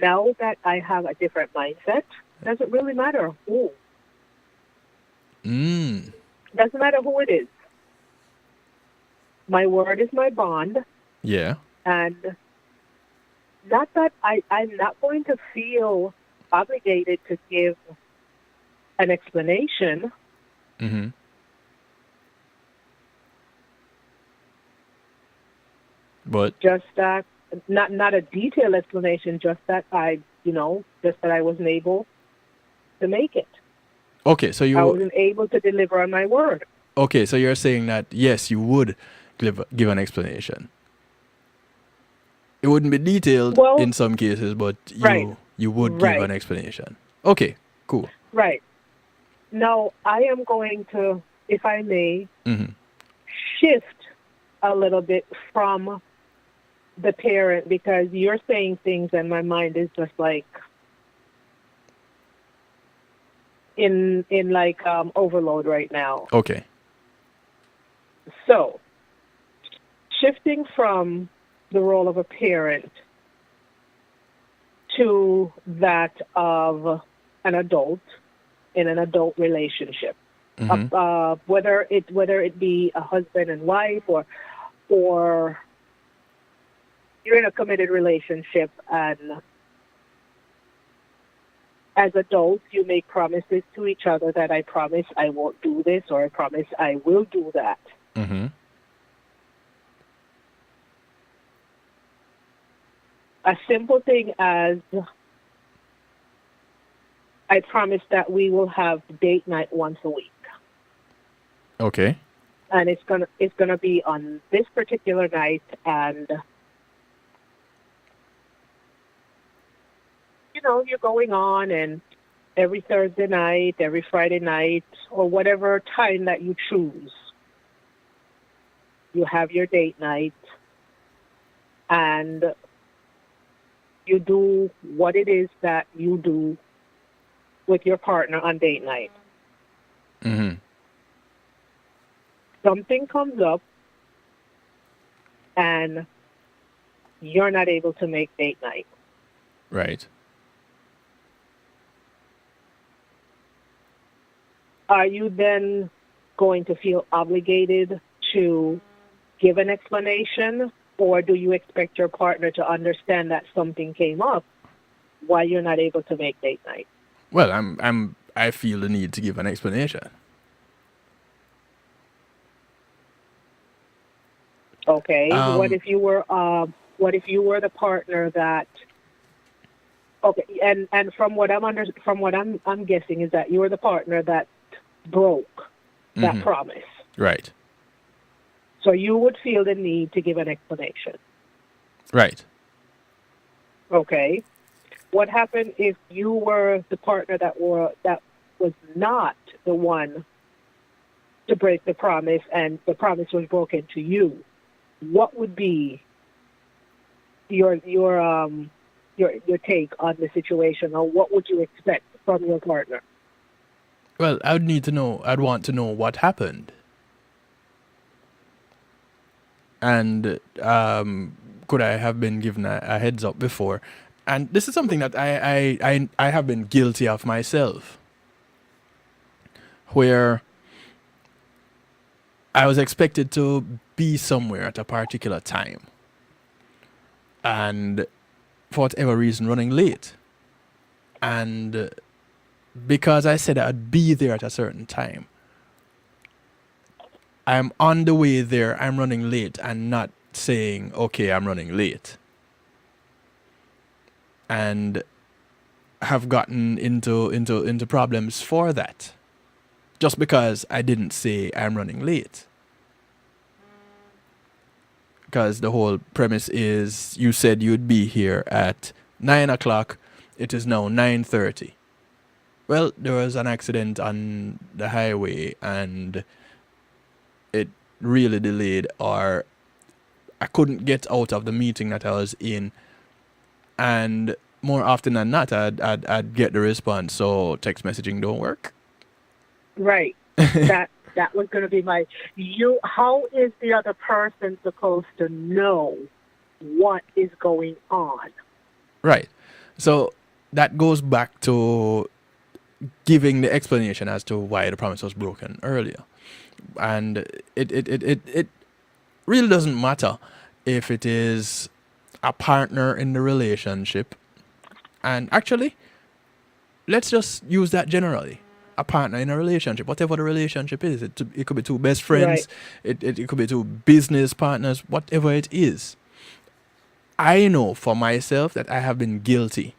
now that I have a different mindset, doesn't really matter who. Doesn't matter who it is. My word is my bond, Yeah. and not that I'm not going to feel obligated to give an explanation. Mm-hmm. But Just that, not a detailed explanation. Just that just that I wasn't able to make it. okay, so I wasn't able to deliver on my word. okay, so you're saying that yes, you would give an explanation. It wouldn't be detailed Well, in some cases, but right, you would give an right, explanation. Okay, cool. right. Now I am going to, if I may, Mm-hmm. shift a little bit from the parent, because you're saying things and my mind is just like in overload right now. Okay. So shifting from the role of a parent to that of an adult in an adult relationship, Mm-hmm. whether it be a husband and wife, or you're in a committed relationship, and as adults you make promises to each other that I promise I won't do this, or I promise I will do that. Mm-hmm. A simple thing as I promise that we will have date night once a week, Okay. and it's gonna be on this particular night, and you're going on, and every Thursday night, every Friday night, or whatever time that you choose, you have your date night, and you do what it is that you do with your partner on date night. Mm-hmm. Something comes up, and you're not able to make date night. Right. Are you then going to feel obligated to give an explanation, or do you expect your partner to understand that something came up why you're not able to make date night? Well, I feel the need to give an explanation. Okay. What if you were the partner that? Okay, and from what I'm guessing is that you were the partner that broke that Mm-hmm. promise. Right. So you would feel the need to give an explanation. Right. Okay. What happened if you were the partner that was not the one to break the promise, and the promise was broken to you? What would be your take on the situation, or what would you expect from your partner? Well, I'd want to know what happened. And could I have been given a heads up before? And this is something that I have been guilty of myself, where I was expected to be somewhere at a particular time, and for whatever reason running late. And because I said I'd be there at a certain time, I'm on the way there, I'm running late, and not saying, okay, I'm running late. And have gotten into problems for that. Just because I didn't say I'm running late. Because the whole premise is you said you'd be here at 9 o'clock. It is now 9:30. Well, there was an accident on the highway, and it really delayed, or I couldn't get out of the meeting that I was in, and more often than not, I'd get the response. So text messaging don't work. Right. That was going to be my. How is the other person supposed to know what is going on? Right. So that goes back to giving the explanation as to why the promise was broken earlier. And it really doesn't matter if it is a partner in the relationship. And actually, let's just use that generally. A partner in a relationship, whatever the relationship is. It could be two best friends. Right. It could be two business partners, whatever it is. I know for myself that I have been guilty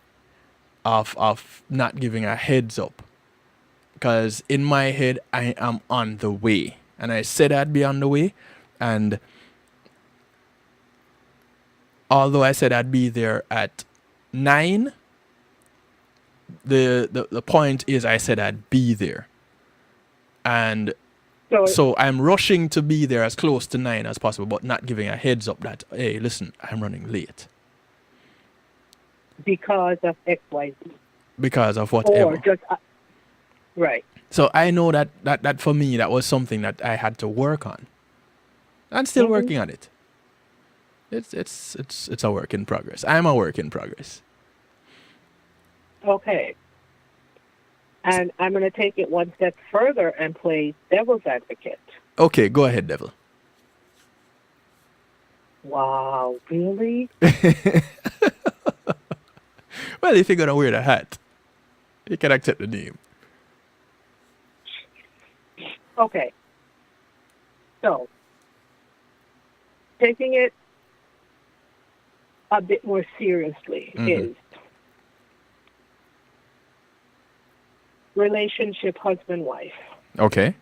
of not giving a heads up. Because in my head, I am on the way. And I said I'd be on the way. And although I said I'd be there at 9, the point is I said I'd be there. And so I'm rushing to be there as close to 9 as possible, but not giving a heads up that, hey, listen, I'm running late. Because of XYZ. Because of whatever. Or just, right. So I know that for me, that was something that I had to work on. I'm still working on it. It's a work in progress. I'm a work in progress. Okay. And I'm going to take it one step further and play devil's advocate. Okay, go ahead, devil. Wow, really? Well, if you're going to wear the hat, you can accept the name. Okay. So, taking it a bit more seriously is relationship husband-wife. Okay.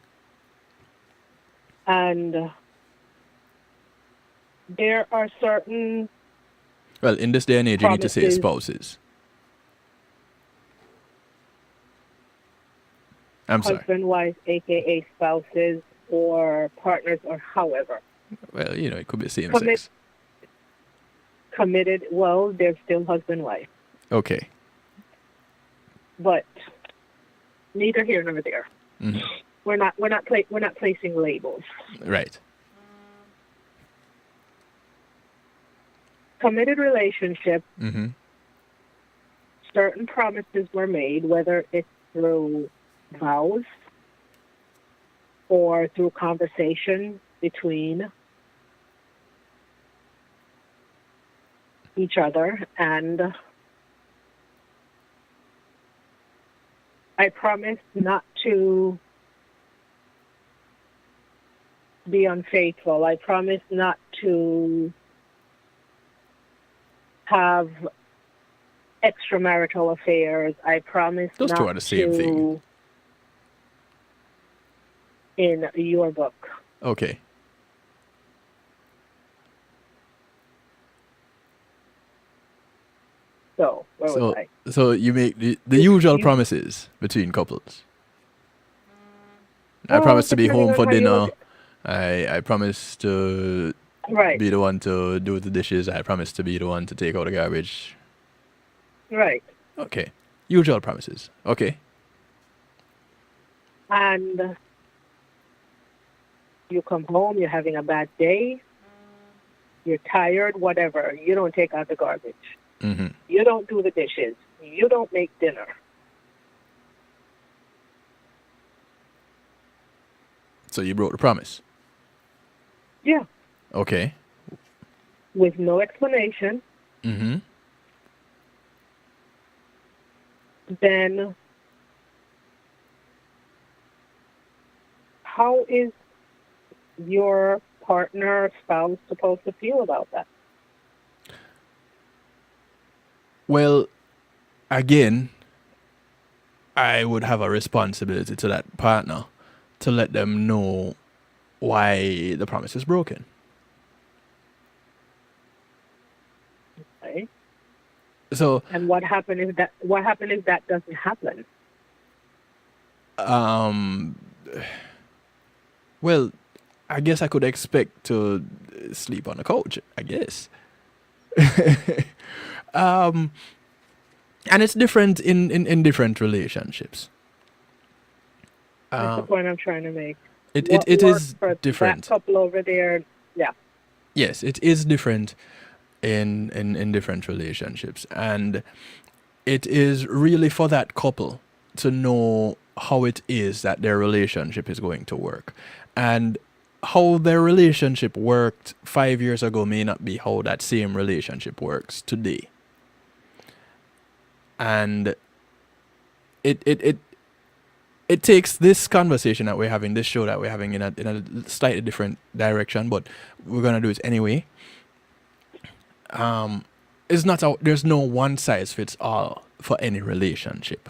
And there are certain... Well, in this day and age, you need to say spouses. I'm sorry. Husband-wife, a.k.a. spouses or partners or however. Well, it could be same sex. Committed, well, they're still husband-wife. Okay. But neither here nor there. Mm-hmm. We're not placing labels. Right. Committed relationship. Mm-hmm. Certain promises were made, whether it's through vows or through conversation between each other, and I promise not to be unfaithful. I promise not to have extramarital affairs. I promise those not two are the same thing. In your book. Okay. So, where was I? So you make the usual promises between couples. I promise to be home for dinner. I promise to be the one to do the dishes. I promise to be the one to take out the garbage. Right. Okay. Usual promises. Okay. And you come home, you're having a bad day, you're tired, whatever. You don't take out the garbage. Mm-hmm. You don't do the dishes. You don't make dinner. So you broke the promise? Yeah. Okay. With no explanation. Mm-hmm. Then how is your partner or spouse supposed to feel about that? Well, again, I would have a responsibility to that partner to let them know why the promise is broken. Okay. So. And what happened if that doesn't happen? Well, I guess I could expect to sleep on the couch, I guess. And it's different in different relationships. That's the point I'm trying to make. It What it worked is for different. that couple over there, yeah. Yes, it is different in different relationships, and it is really for that couple to know how it is that their relationship is going to work, and how their relationship worked 5 years ago may not be how that same relationship works today. And it takes this conversation that we're having, this show that we're having, in a slightly different direction, but we're gonna do it anyway. It's not there's no one size fits all for any relationship,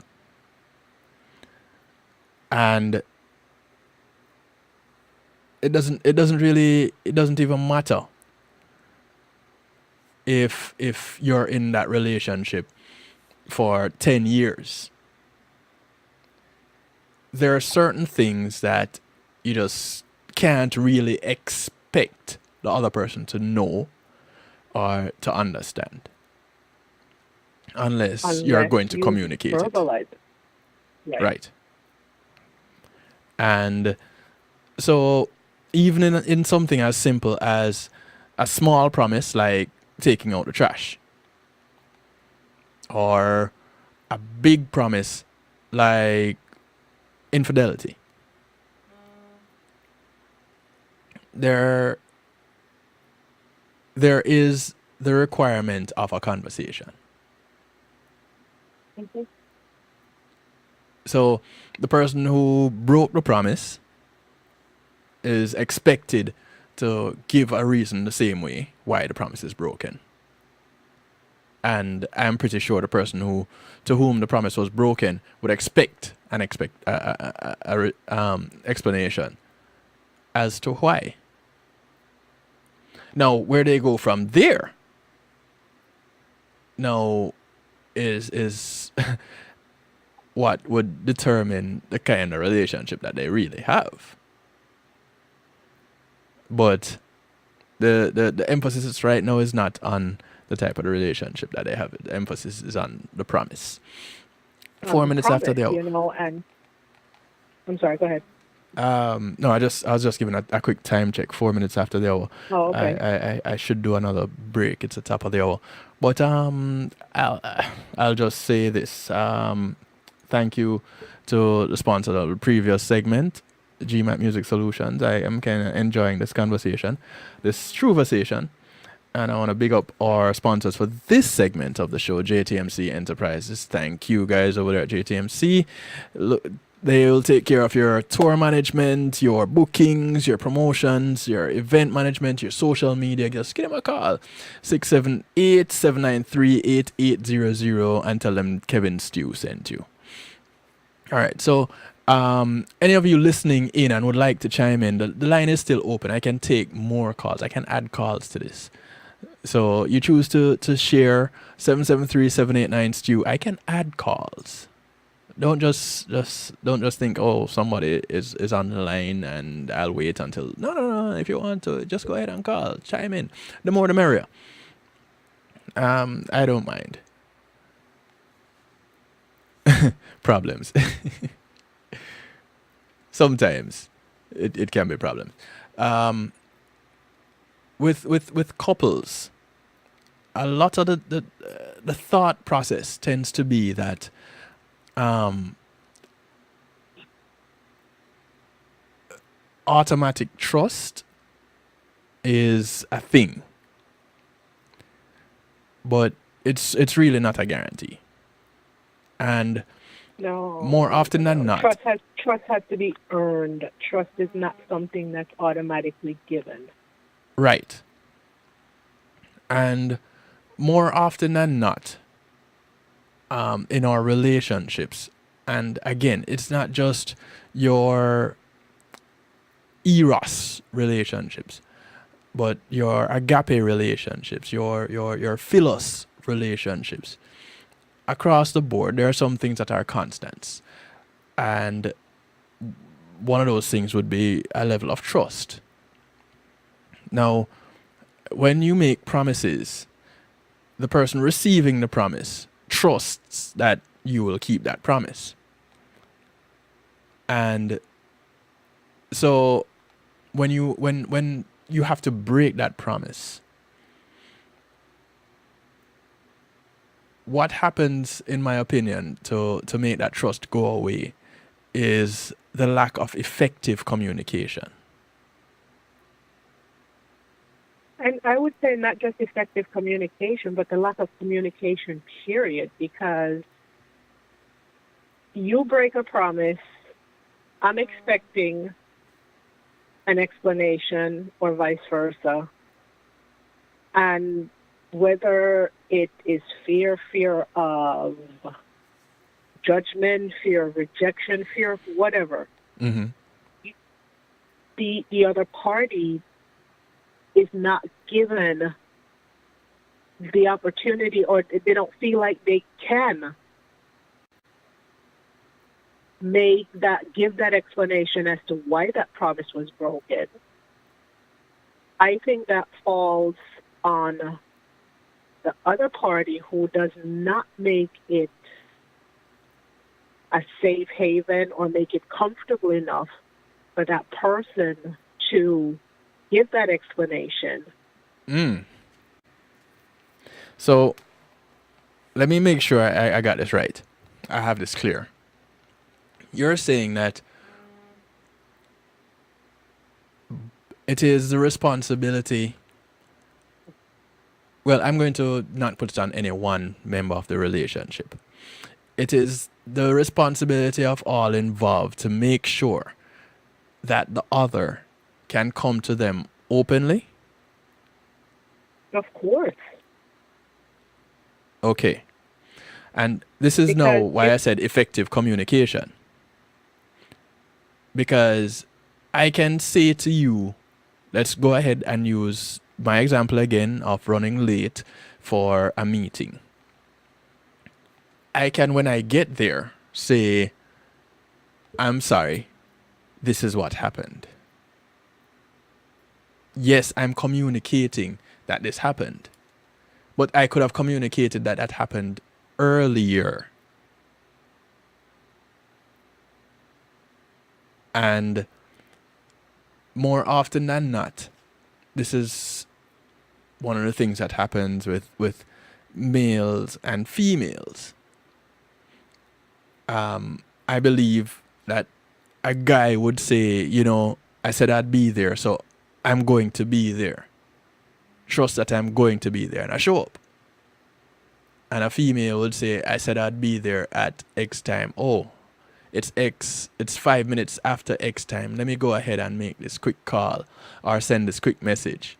and it doesn't even matter if you're in that relationship for 10 years. There are certain things that you just can't really expect the other person to know or to understand unless you're going to communicate it. Verbalize it. Right. And so even in something as simple as a small promise like taking out the trash, or a big promise like infidelity, there is the requirement of a conversation. Mm-hmm. So the person who broke the promise is expected to give a reason the same way why the promise is broken. And I'm pretty sure the person to whom the promise was broken would expect an explanation as to why. Now, where they go from there now is what would determine the kind of relationship that they really have. But the emphasis right now is not on the type of the relationship that they have. The emphasis is on the promise. 4 minutes after the hour. And I'm sorry, go ahead. No, I was just giving a quick time check. 4 minutes after the hour. Oh, okay. I should do another break. It's the top of the hour. But I'll just say this. Thank you to the sponsor of the previous segment, GMAT Music Solutions. I am kind of enjoying this conversation, this conversation. And I want to big up our sponsors for this segment of the show, JTMC Enterprises. Thank you guys over there at JTMC. Look, they will take care of your tour management, your bookings, your promotions, your event management, your social media. Just give them a call, 678-793-8800, and tell them Kevin Stew sent you. All right, so any of you listening in and would like to chime in, the line is still open. I can take more calls. I can add calls to this. So you choose to share 773-789-STEW. I can add calls. Don't just think, oh, somebody is on the line and I'll wait until. No. If you want to, just go ahead and call. Chime in. The more the merrier. I don't mind. Problems. Sometimes it can be problems. With couples, a lot of the thought process tends to be that automatic trust is a thing, but it's really not a guarantee. And no, more often than not, trust has to be earned. Trust is not something that's automatically given. Right. And more often than not, in our relationships, and again, it's not just your eros relationships, but your agape relationships, your philos relationships. Across the board, there are some things that are constants. And one of those things would be a level of trust. Now, when you make promises, the person receiving the promise trusts that you will keep that promise. And so when you have to break that promise, what happens, in my opinion, to make that trust go away is the lack of effective communication. And I would say not just effective communication, but the lack of communication, period, because you break a promise, I'm expecting an explanation or vice versa. And whether it is fear of judgment, fear of rejection, fear of whatever, the other party is not given the opportunity, or they don't feel like they can give that explanation as to why that promise was broken. I think that falls on the other party who does not make it a safe haven or make it comfortable enough for that person to give that explanation. So let me make sure I got this right. I have this clear. You're saying that it is the responsibility. Well, I'm going to not put it on any one member of the relationship. It is the responsibility of all involved to make sure that the other can come to them openly. Of course. Okay. And this is now why I said effective communication. Because I can say to you, let's go ahead and use my example again of running late for a meeting. I can, when I get there, say, I'm sorry, this is what happened. Yes, I'm communicating that this happened. But I could have communicated that that happened earlier. And more often than not, this is one of the things that happens with males and females. I believe that a guy would say, you know, I said I'd be there, so I'm going to be there. Trust that I'm going to be there, and I show up. And a female would say, I said I'd be there at X time. Oh, it's 5 minutes after X time. Let me go ahead and make this quick call or send this quick message.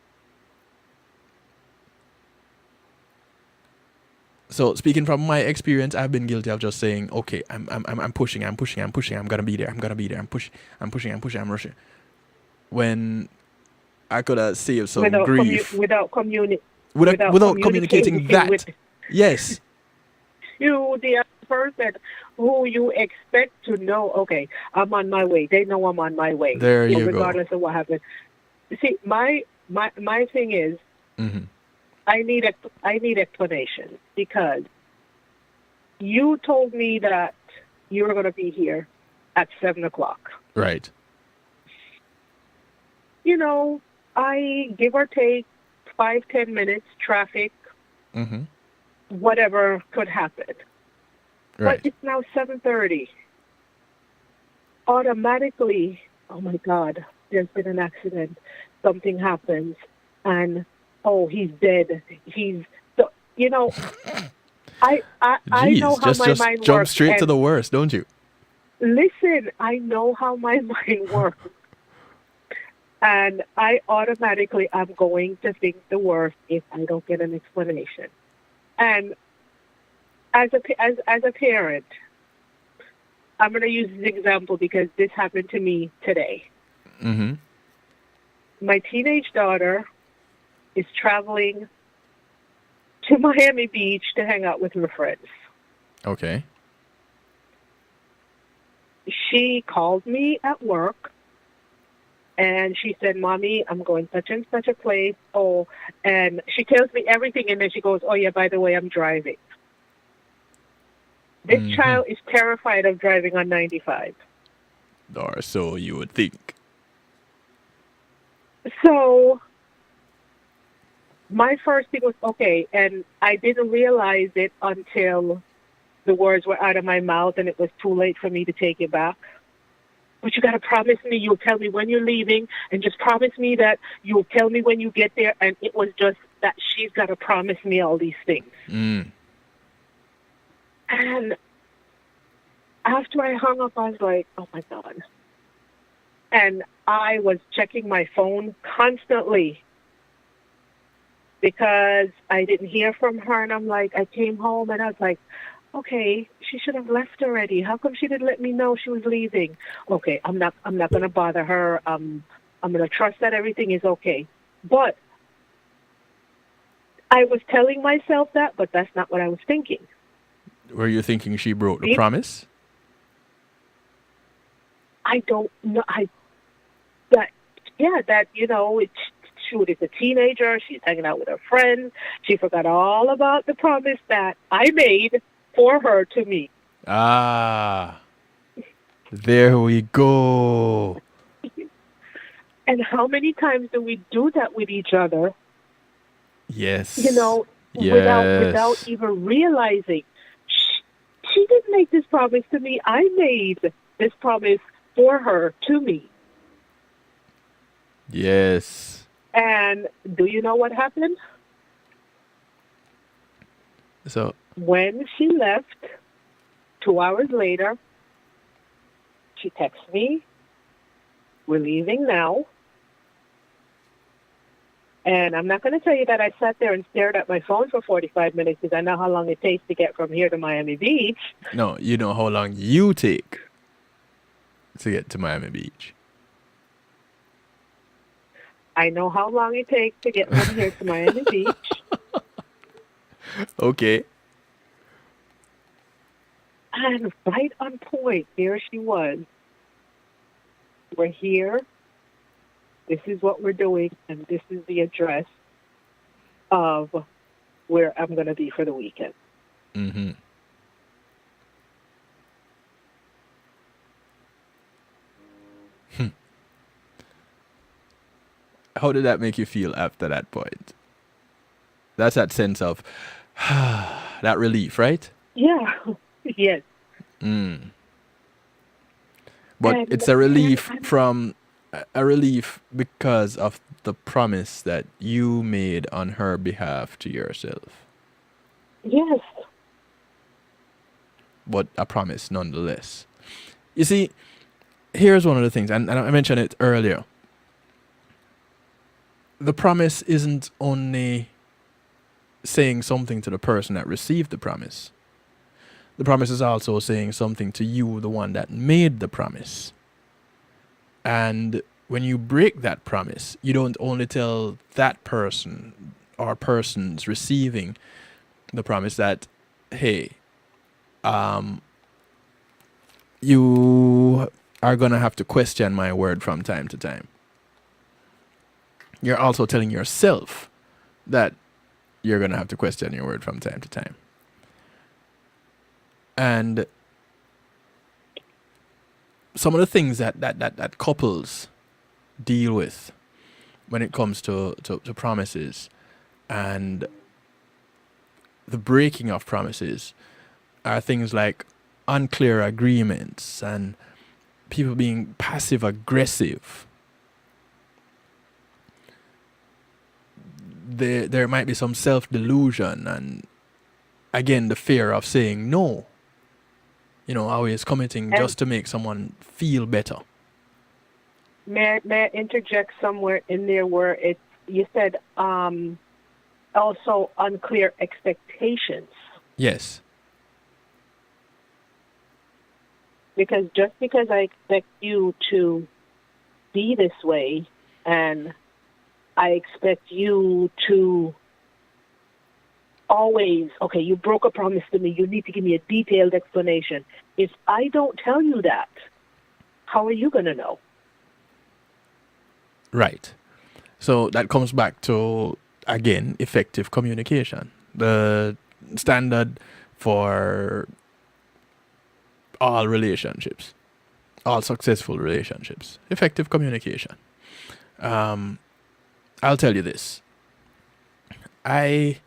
So speaking from my experience, I've been guilty of just saying, okay, I'm pushing, I'm gonna be there, I'm pushing, I'm rushing. When I could have saved some grief. Without communicating communicating that. With yes. You, the other person who you expect to know, okay, I'm on my way. They know I'm on my way. There you regardless go. of what happened. See, my thing is, I need explanation, because you told me that you were going to be here at 7:00. Right. You know, I give or take 5-10 minutes, traffic, whatever could happen. Right. But it's now 7:30. Automatically, oh my God, there's been an accident. Something happens, and oh, he's dead. He's, you know, I know how my mind works. Just jump straight to the worst, don't you? Listen, I know how my mind works. And I automatically am going to think the worst if I don't get an explanation. And as a parent, I'm going to use this example because this happened to me today. My teenage daughter is traveling to Miami Beach to hang out with her friends. Okay. She called me at work, and she said, Mommy, I'm going such and such a place. Oh, and she tells me everything, and then she goes, oh, yeah, by the way, I'm driving. This child is terrified of driving on 95. Or so you would think. So my first thing was, okay, and I didn't realize it until the words were out of my mouth and it was too late for me to take it back. But you got to promise me you'll tell me when you're leaving, and just promise me that you'll tell me when you get there. And it was just that she's got to promise me all these things. And after I hung up, I was like, oh, my God. And I was checking my phone constantly because I didn't hear from her. And I'm like, I came home and I was like, okay, she should have left already. How come she didn't let me know she was leaving? Okay, I'm not going to bother her. I'm going to trust that everything is okay. But I was telling myself that, but that's not what I was thinking. Were you thinking she broke the promise? I don't know. It's a teenager. She's hanging out with her friends. She forgot all about the promise that I made for her to me. Ah, there we go. And how many times do we do that with each other? Yes. Without even realizing. She didn't make this promise to me. I made this promise for her to me. Yes. And do you know what happened? So when she left, 2 hours later, she texts me, we're leaving now. And I'm not going to tell you that I sat there and stared at my phone for 45 minutes because I know how long it takes to get from here to Miami Beach. No, you know how long you take to get to Miami Beach. I know how long it takes to get from here to Miami Beach. Okay. And right on point, here she was. We're here. This is what we're doing, and this is the address of where I'm going to be for the weekend. Mm-hmm. How did that make you feel after that point? That's that sense of that relief, right? Yeah. Yes. But it's a relief from a relief because of the promise that you made on her behalf to yourself. Yes. But a promise nonetheless. You see, here's one of the things, and I mentioned it earlier. The promise isn't only saying something to the person that received the promise. The promise is also saying something to you, the one that made the promise. And when you break that promise, you don't only tell that person or persons receiving the promise that, hey, you are going to have to question my word from time to time. You're also telling yourself that you're going to have to question your word from time to time. And some of the things that couples deal with when it comes to promises and the breaking of promises are things like unclear agreements and people being passive aggressive. There might be some self-delusion and again the fear of saying no. You know, always committing just to make someone feel better. May I interject somewhere in there where you said also unclear expectations? Yes. Because just because I expect you to be this way and I expect you to always, okay, you broke a promise to me, you need to give me a detailed explanation. If I don't tell you that, how are you going to know? Right. So that comes back to, again, effective communication. The standard for all relationships, all successful relationships, effective communication. I'll tell you this. I've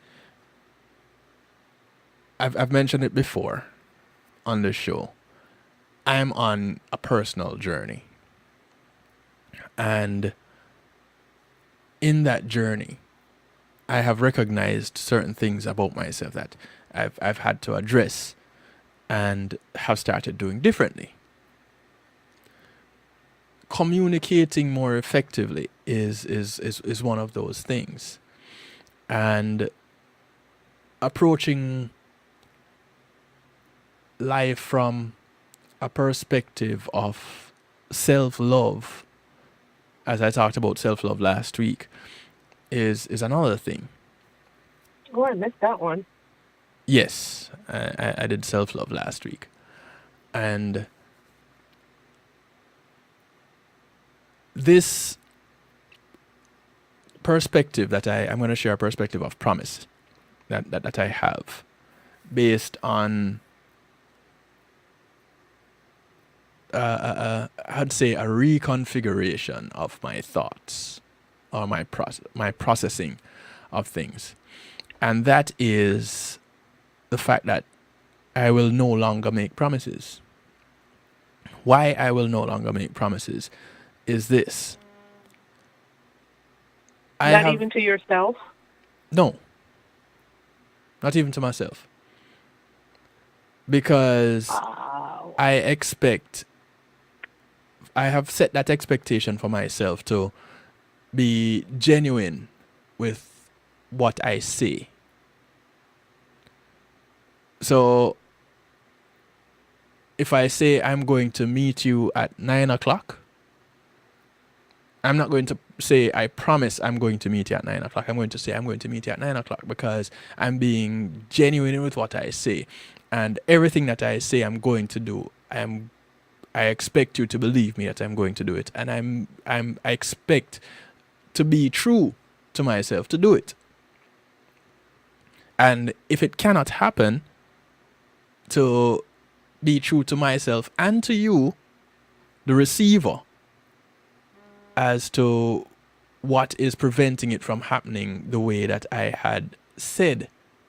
mentioned it before on this show. I'm on a personal journey. And in that journey, I have recognized certain things about myself that I've had to address and have started doing differently. Communicating more effectively is one of those things. And approaching life from a perspective of self-love, as I talked about self-love last week, is another thing. Oh, I missed that one. Yes, I did self-love last week. And this perspective that I'm going to share a perspective of promise that I have based on I'd say a reconfiguration of my thoughts or my processing of things. And that is the fact that I will no longer make promises. Why I will no longer make promises is this. Not even to yourself? No. Not even to myself. Because I have set that expectation for myself to be genuine with what I say. So if I say I'm going to meet you at 9 o'clock, I'm not going to say I promise I'm going to meet you at 9 o'clock. I'm going to say I'm going to meet you at 9 o'clock because I'm being genuine with what I say. And everything that I say I'm going to do, I expect you to believe me that I'm going to do it. And I expect to be true to myself to do it. And if it cannot happen, to be true to myself and to you, the receiver, as to what is preventing it from happening the way that I had said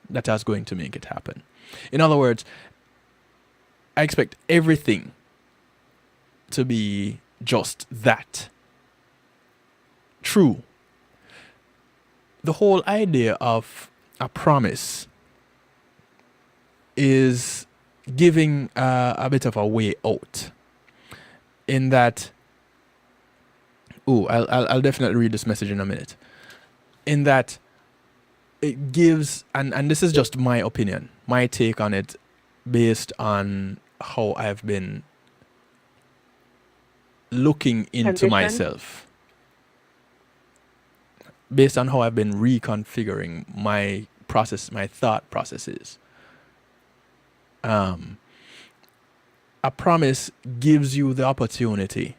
that I was going to make it happen. In other words, I expect everything to be just that. True. The whole idea of a promise is giving a bit of a way out. In that, I'll definitely read this message in a minute. In that, it gives, and this is just my opinion, my take on it, based on how I've been looking into myself, based on how I've been reconfiguring my process, my thought processes. A promise gives you the opportunity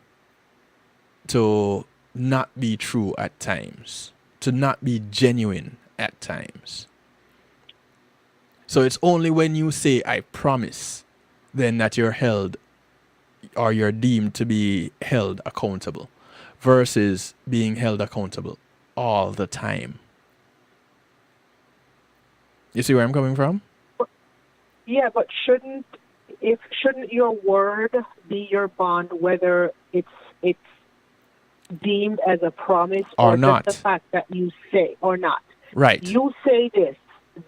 to not be true at times, to not be genuine at times. So it's only when you say I promise then that you're held, or you're deemed to be held accountable, versus being held accountable all the time. You see where I'm coming from? Yeah, but shouldn't your word be your bond, whether it's deemed as a promise or not? Just the fact that you say or not. Right. You say this,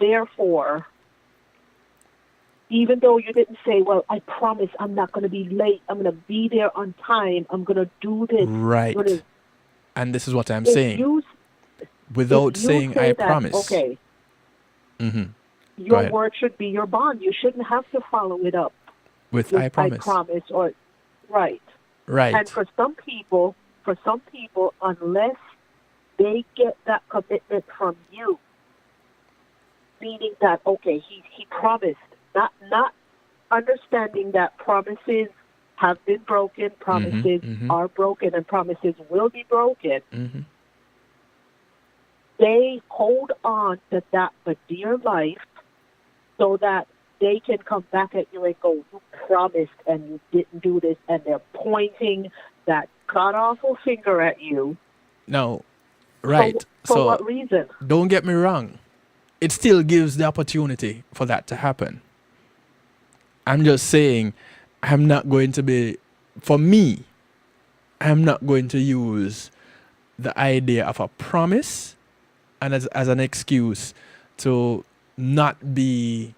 therefore, even though you didn't say, well, I promise I'm not going to be late. I'm going to be there on time. I'm going to do this. Right. And this is what I'm saying. Without saying I promise. Okay. Mm-hmm. Your word should be your bond. You shouldn't have to follow it up with I promise. I promise, or right. Right. And for some people, unless they get that commitment from you, meaning that he promised, not understanding that promises have been broken, promises are broken, and promises will be broken. Mm-hmm. They hold on to that for dear life, so that they can come back at you and go, you promised and you didn't do this, and they're pointing that god-awful finger at you. No, right. For So what reason? don't get me wrong. It still gives the opportunity for that to happen. I'm just saying, I'm not going to be, for me, I'm not going to use the idea of a promise and as an excuse to not be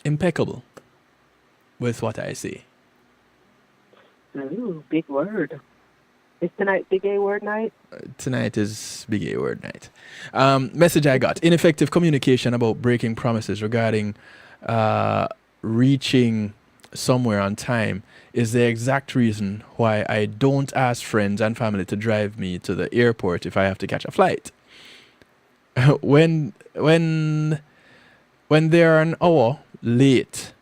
impeccable with what I say. Ooh, big word. Is tonight big A word night? Tonight is big A word night. Message I got: ineffective communication about breaking promises regarding reaching somewhere on time is the exact reason why I don't ask friends and family to drive me to the airport if I have to catch a flight. when they're an hour late,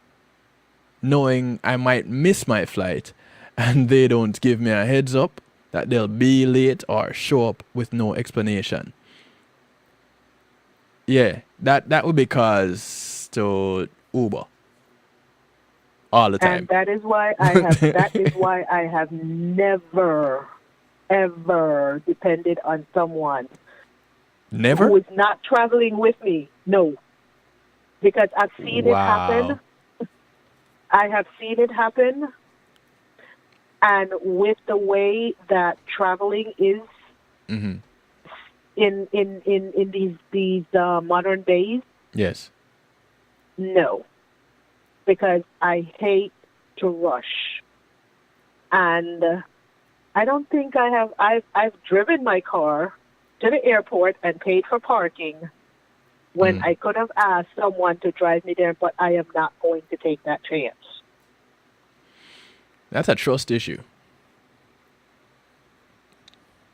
knowing I might miss my flight, and they don't give me a heads up that they'll be late or show up with no explanation. Yeah, that would be cause to Uber all the time. And that is why I have never ever depended on someone Never? who is not traveling with me. No. Because I've seen it happen. I have seen it happen. And with the way that traveling is Mm-hmm. in these modern days, Yes. no. Because I hate to rush. And I don't think I've driven my car to the airport and paid for parking when I could have asked someone to drive me there, but I am not going to take that chance. That's a trust issue.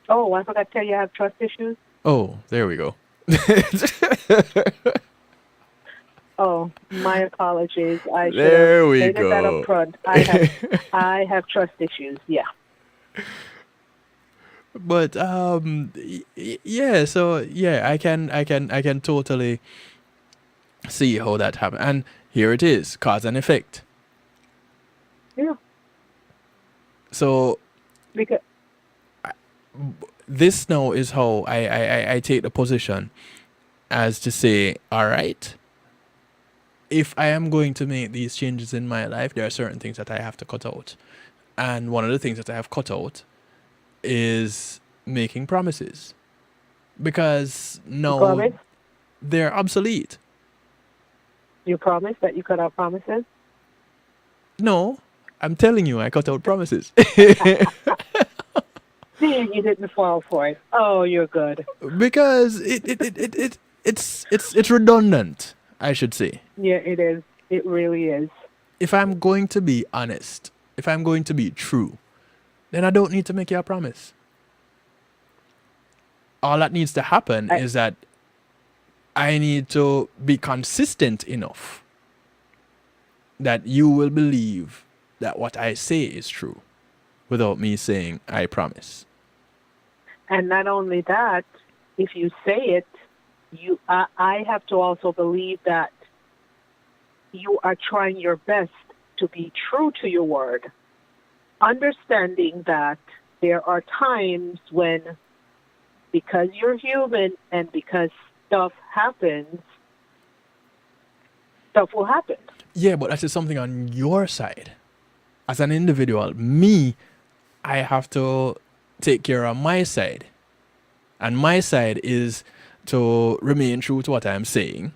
Oh, I forgot to tell you I have trust issues. Oh, there we go. Oh, my apologies. I should There have we stated that go. up front. I have trust issues. Yeah. But yeah, so yeah, I can totally see how that happened. And here it is, cause and effect. Yeah. So Because this now is how I take the position as to say, all right, if I am going to make these changes in my life, there are certain things that I have to cut out. And one of the things that I have cut out is making promises. Because now promise? they're obsolete. You promised that you cut out promises? No, I'm telling you, I cut out promises. You didn't fall for it. Oh, you're good. Because it's redundant, I should say. Yeah, it is. It really is. If I'm going to be honest, if I'm going to be true, then I don't need to make you a promise. All that needs to happen is that I need to be consistent enough that you will believe that what I say is true without me saying I promise. And not only that, if you say it, I have to also believe that you are trying your best to be true to your word, understanding that there are times when, because you're human and because stuff happens, stuff will happen. Yeah, but that is something on your side. As an individual, me, I have to take care of my side. And my side is to remain true to what I'm saying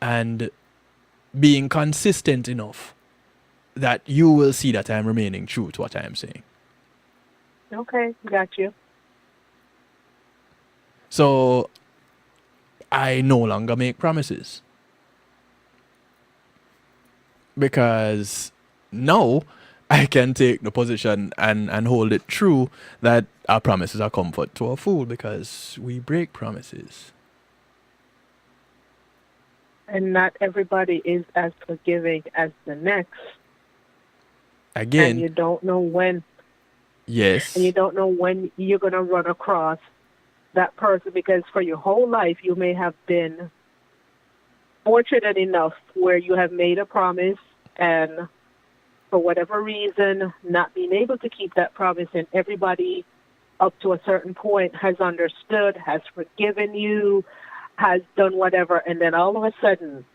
and being consistent enough that you will see that I'm remaining true to what I'm saying. Okay, got you. So I no longer make promises. Because now I can take the position and hold it true that our promise is a comfort to a fool because we break promises. And not everybody is as forgiving as the next. Again. And you don't know when. Yes. And you don't know when you're going to run across that person, because for your whole life you may have been fortunate enough where you have made a promise and for whatever reason not being able to keep that promise, and everybody up to a certain point has understood, has forgiven you, has done whatever, and then all of a sudden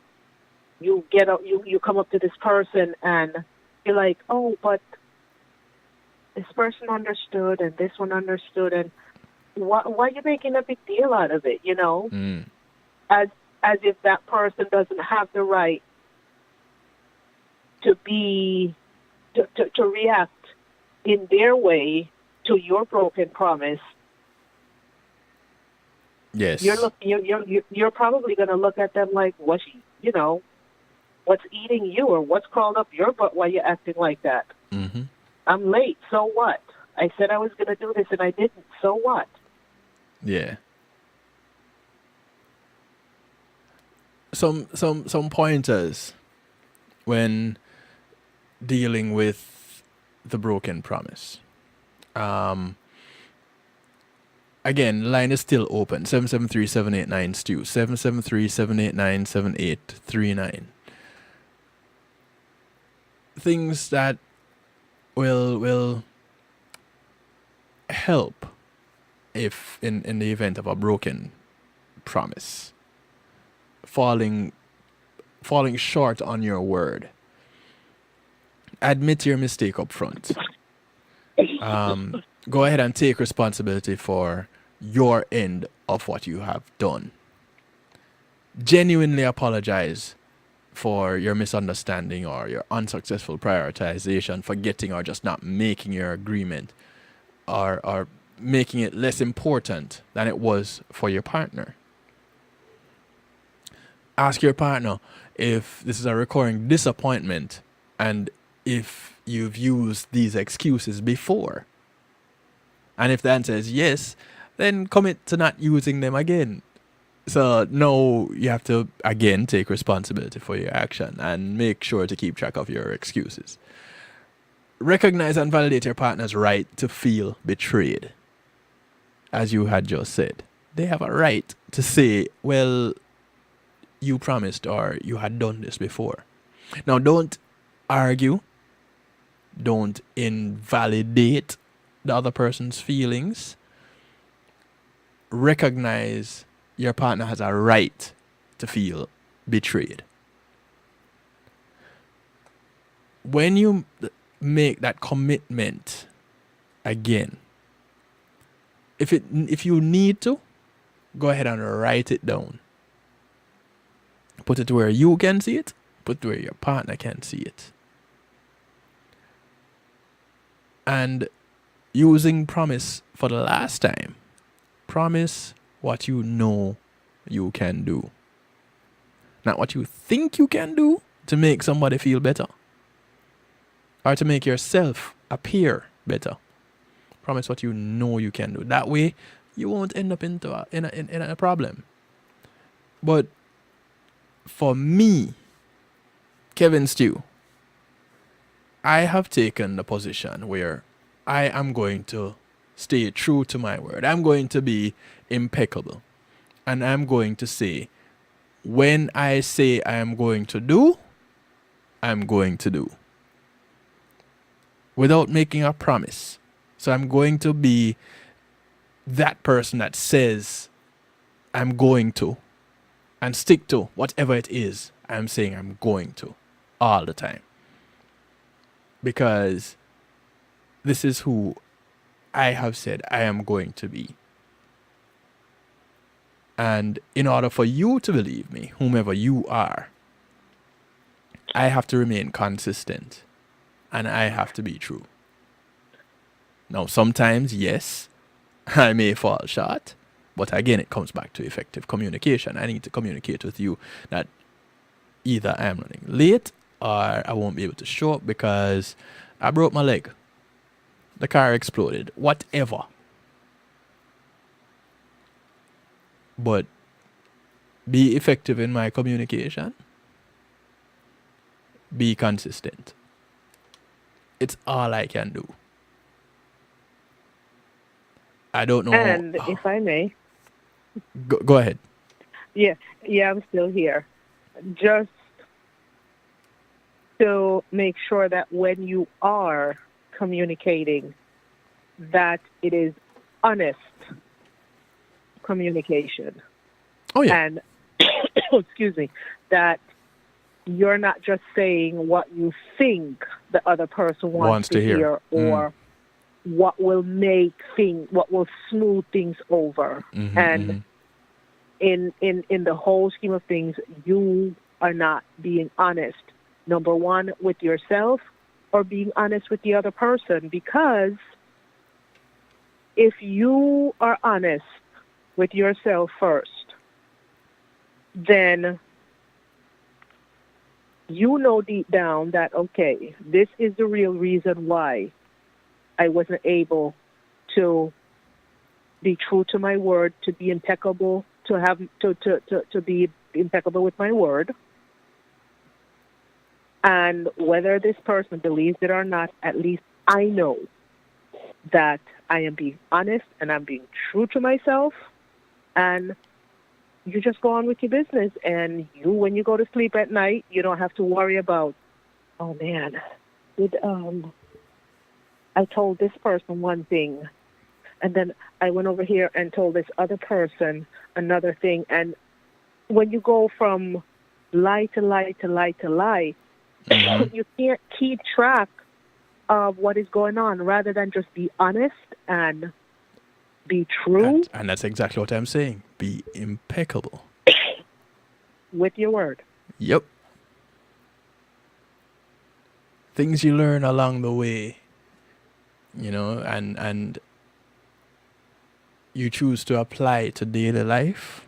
you you come up to this person and you're like, oh, but this person understood and this one understood, and why are you making a big deal out of it, you know? As if that person doesn't have the right to be to react in their way to your broken promise. Yes. You're probably going to look at them like, what's eating you, or what's crawled up your butt while you're acting like that? Mm-hmm. I'm late. So what? I said I was going to do this and I didn't. So what? Yeah. Some pointers when dealing with the broken promise. Again, line is still open. 773-789-STEW. 773-789-7839. Things that will help if in the event of a broken promise. Falling short on your word. Admit your mistake up front. Go ahead and take responsibility for your end of what you have done. Genuinely apologize for your misunderstanding or your unsuccessful prioritization, forgetting or just not making your agreement, or making it less important than it was for your partner. Ask your partner if this is a recurring disappointment and if you've used these excuses before. And if the answer is yes, then commit to not using them again. So no, you have to again take responsibility for your action and make sure to keep track of your excuses. Recognize and validate your partner's right to feel betrayed. As you had just said, they have a right to say, well, you promised or you had done this before. Now, don't argue. Don't invalidate the other person's feelings. Recognize your partner has a right to feel betrayed. When you make that commitment again, if you need to, go ahead and write it down. Put it where you can see it. Put it where your partner can see it. And using promise for the last time. Promise what you know you can do. Not what you think you can do to make somebody feel better. Or to make yourself appear better. Promise what you know you can do. That way, you won't end up in a problem. But for me, Kevin Stew, I have taken the position where I am going to stay true to my word. I'm going to be impeccable. And I'm going to say, when I say I am going to do, I'm going to do. Without making a promise. So I'm going to be that person that says I'm going to. And stick to whatever it is I'm saying I'm going to. All the time. Because this is who I have said I am going to be. And in order for you to believe me, whomever you are, I have to remain consistent. And I have to be true. Now, sometimes, yes, I may fall short. But again, it comes back to effective communication. I need to communicate with you that either I'm running late or I won't be able to show up because I broke my leg. The car exploded. Whatever. But be effective in my communication. Be consistent. It's all I can do. I don't know. And if I may. Go ahead. Yeah, I'm still here. just to make sure that when you are communicating, that it is honest communication. Oh yeah. And excuse me, that you're not just saying what you think the other person wants to hear, or what will what will smooth things over. And in the whole scheme of things, you are not being honest, number one, with yourself, or being honest with the other person. Because if you are honest with yourself first, then you know deep down that, okay, this is the real reason why I wasn't able to be true to my word, to be impeccable, to be impeccable with my word. And whether this person believes it or not, at least I know that I am being honest and I'm being true to myself. And you just go on with your business. And when you go to sleep at night, you don't have to worry about, oh man, I told this person one thing, and then I went over here and told this other person another thing. And when you go from lie to lie to lie to lie, you can't keep track of what is going on, rather than just be honest and be true. And that's exactly what I'm saying. Be impeccable with your word. Yep. Things you learn along the way, and you choose to apply it to daily life.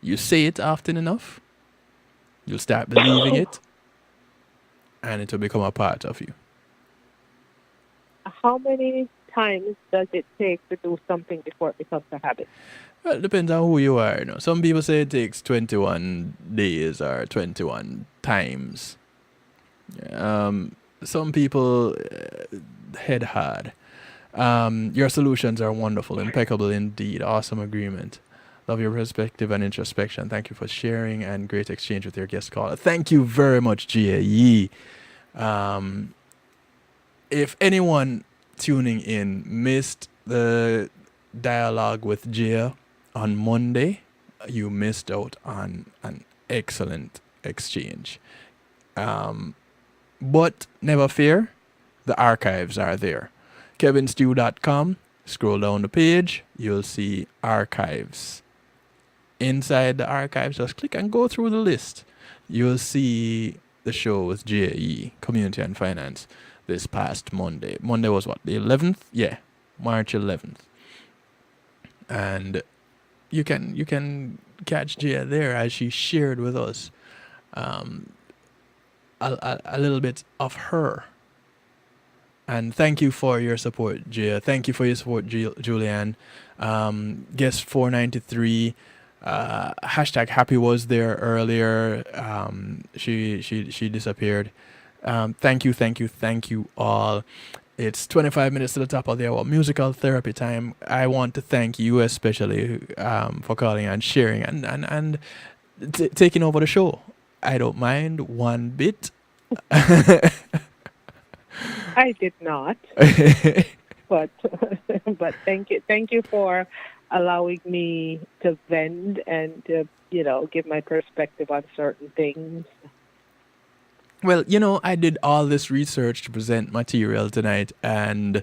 You say it often enough, you'll start believing it, and it will become a part of you. How many times does it take to do something before it becomes a habit? Well, it depends on who you are. Some people say it takes 21 days or 21 times. Some people head hard. Your solutions are wonderful, impeccable indeed, awesome agreement. Love your perspective and introspection. Thank you for sharing and great exchange with your guest caller. Thank you very much, G.A.E. If anyone tuning in missed the dialogue with Gia on Monday, you missed out on an excellent exchange. But never fear, the archives are there. kevinstew.com, scroll down the page, you'll see archives. Inside the archives, just click and go through the list. You'll see the show with G.A.E., Community and Finance, this past Monday. Monday was what, the 11th? Yeah, March 11th. And you can catch Gia there as she shared with us a little bit of her. And thank you for your support, Gia. Thank you for your support, Julianne. Guest 493, hashtag Happy was there earlier. She disappeared. Thank you all. It's 25 minutes to the top of the hour. Musical therapy time. I want to thank you especially for calling and sharing and taking over the show. I don't mind one bit. I did not. but thank you for allowing me to vent and to, give my perspective on certain things. Well, I did all this research to present material tonight, and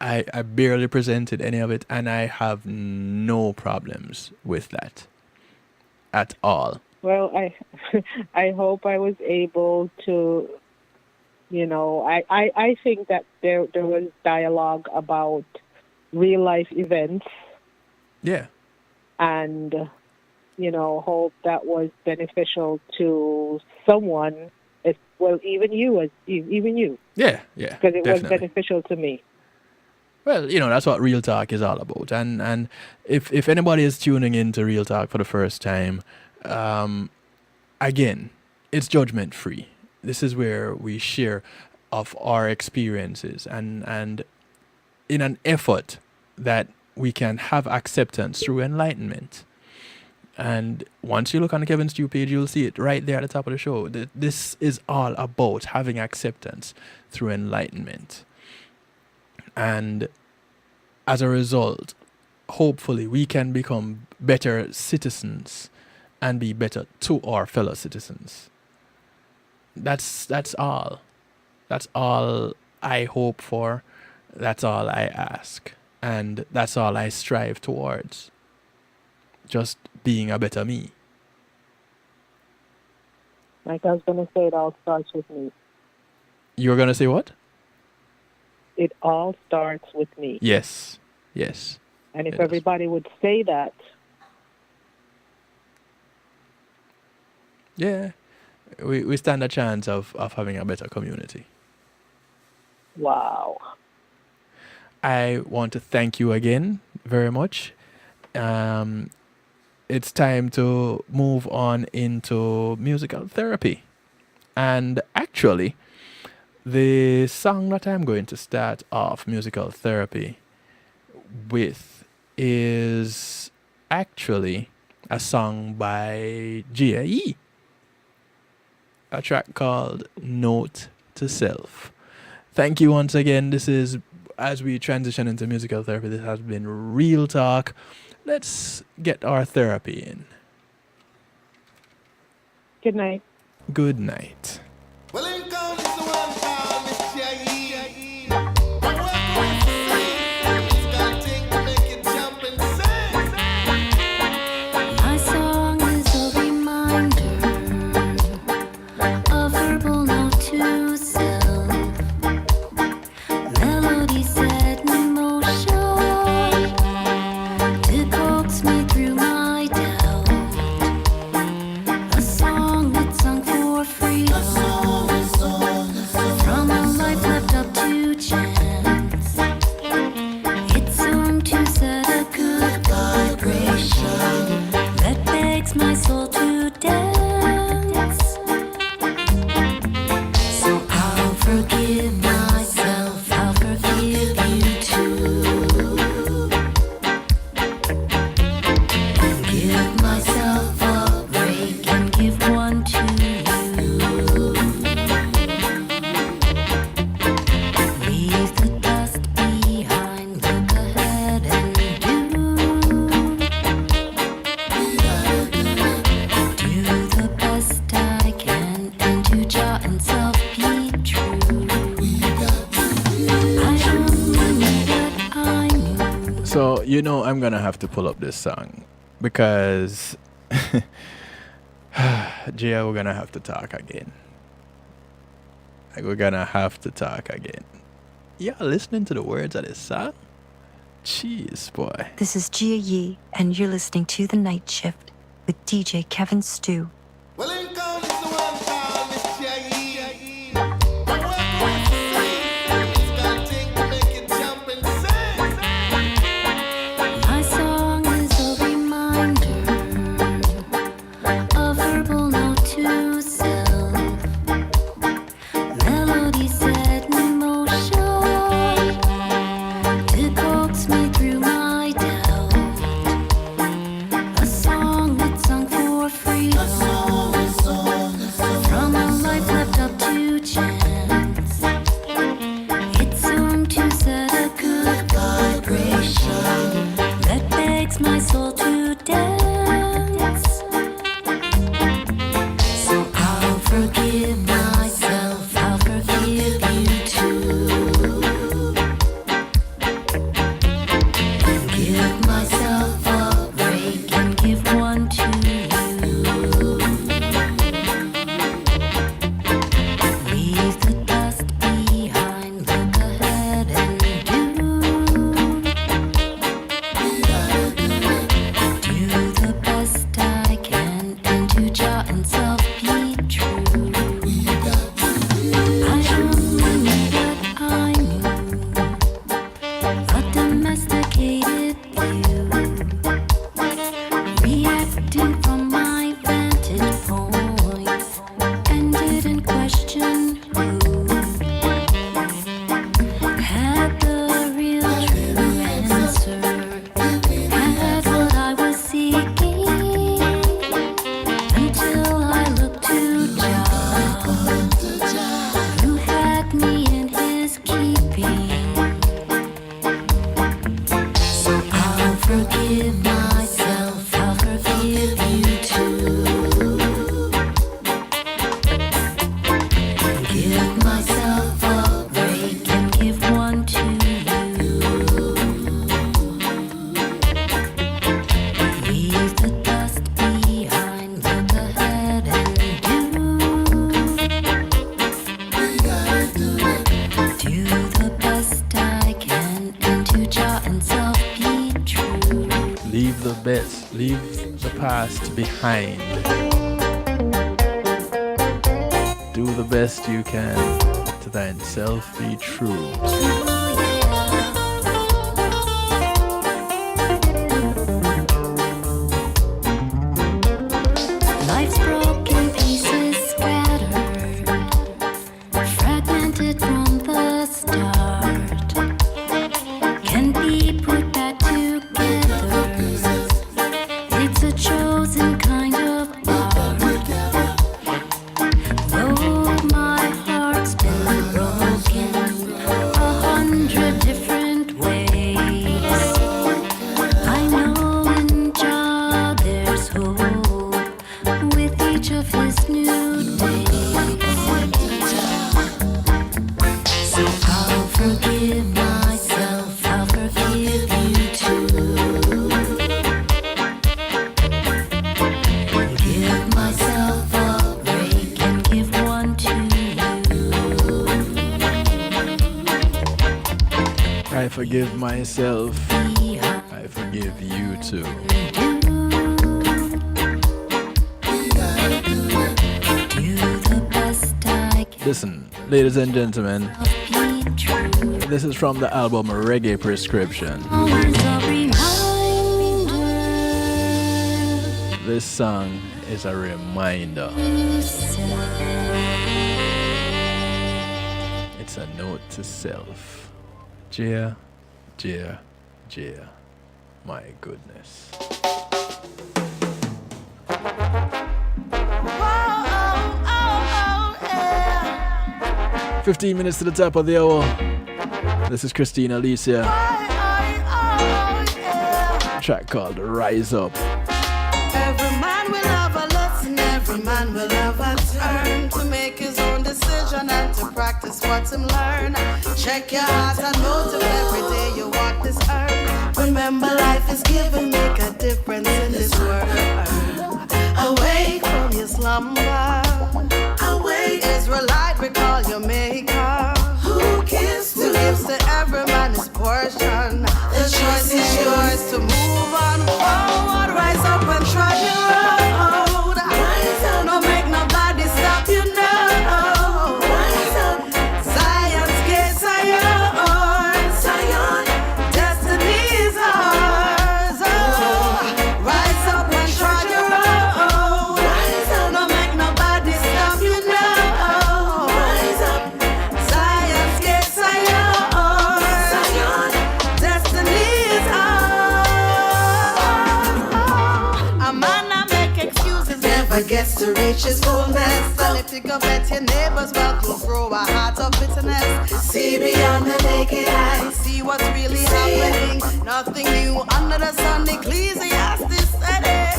I barely presented any of it, and I have no problems with that at all. Well, I hope I was able to, I think that there was dialogue about real life events. Yeah. And, hope that was beneficial to someone. Well, even you. Yeah. Because it was beneficial to me. Well, that's what Real Talk is all about. And if anybody is tuning in to Real Talk for the first time, again, it's judgment free. This is where we share of our experiences and in an effort that we can have acceptance through enlightenment. And once you look on the Kevin Stew page, you'll see it right there at the top of the show. This is all about having acceptance through enlightenment. And as a result, hopefully we can become better citizens and be better to our fellow citizens. That's all. That's all I hope for. That's all I ask. And that's all I strive towards. Just being a better me. Like I was going to say, it all starts with me. You were going to say what? It all starts with me. Yes. Yes. And if everybody would say that. Yeah. We stand a chance of having a better community. Wow. I want to thank you again very much. It's time to move on into musical therapy. And actually, the song that I'm going to start off musical therapy with is actually a song by G.A.E. A track called Note to Self. Thank you once again. This is, as we transition into musical therapy, this has been Real Talk. Let's get our therapy in. Good night. Good night. Well, in comes the one called Miss J.E. It's got thing to make it jump and sing. My song is a reminder, a verbal note to self. Melody set in motion to coax me through my doubt. A song that's sung for freedom. From a life left up to chance, it's sung to set a good vibration that begs my soul to dance. So I'll forgive myself, I'll forgive you too. Give myself a break and give one to you. Leave the dust behind, look ahead and do the best I can, and to Jah and self be true. I only knew what I knew. So, I'm going to have to pull up this song because Gia, we're going to have to talk again. We're going to have to talk again. Yeah, listening to the words of this song? Jeez, boy. This is Gia Yee, and you're listening to The Night Shift with DJ Kevin Stew. Well, in comes the one called Miss J.E. It's got thing to make it jump and sing. My song is a reminder, a verbal note to self. Melody set in motion to coax me through my doubt. A song that's sung for freedom. From a life left up to chance, it's sung to set a good vibration that begs my soul to dance. So I'll forgive myself, I'll forgive you too. Give myself a break and give one to you. Leave the dust behind, look ahead and do the best I can, and to Jah and self be true. Leave the past behind. Do the best you can. To thyself be true. Life's broken pieces scattered, fragmented from the start, can be put back together. It's a chosen kind of art. Though my heart's been broken 100 different ways, I know in Jah there's hope with each of his new days. So I'll forgive myself, I'll forgive you too. Give myself a break and give one to you. I forgive myself. I forgive you too. Do the best I can. Listen, ladies and gentlemen, Be true. this is from the album Reggae Prescription. Always a reminder. This song is a reminder. It's a note to self. Gia, Gia, Gia. My goodness. 15 minutes to the top of the hour. This is Christina Alicia. Track called Rise Up. Every man will have a lesson, every man will have a turn to make his own decision and to practice what him learn. Check your heart and motive every day you walk this earth. Remember life is given, make a difference in this world. Awake from your slumber, awake Israelite, recall your maker. Who gives to every man his portion. The choice is yours to move on forward. Rise up and try your road. Rise up, don't make nobody stop you now. Rise up, Zion's gates are yours. Zion, destiny is ours. Oh, rise up and try your road. Rise up, don't make nobody stop you now. Rise up, Zion's gates are yours. Zion, destiny is ours. A man not make excuses, never gets to reach his fullness. And if you go bet your neighbors, well, you'll grow a heart of bitterness. See beyond the naked eye, see what's really happening. Nothing new under the sun. Ecclesiastes said it.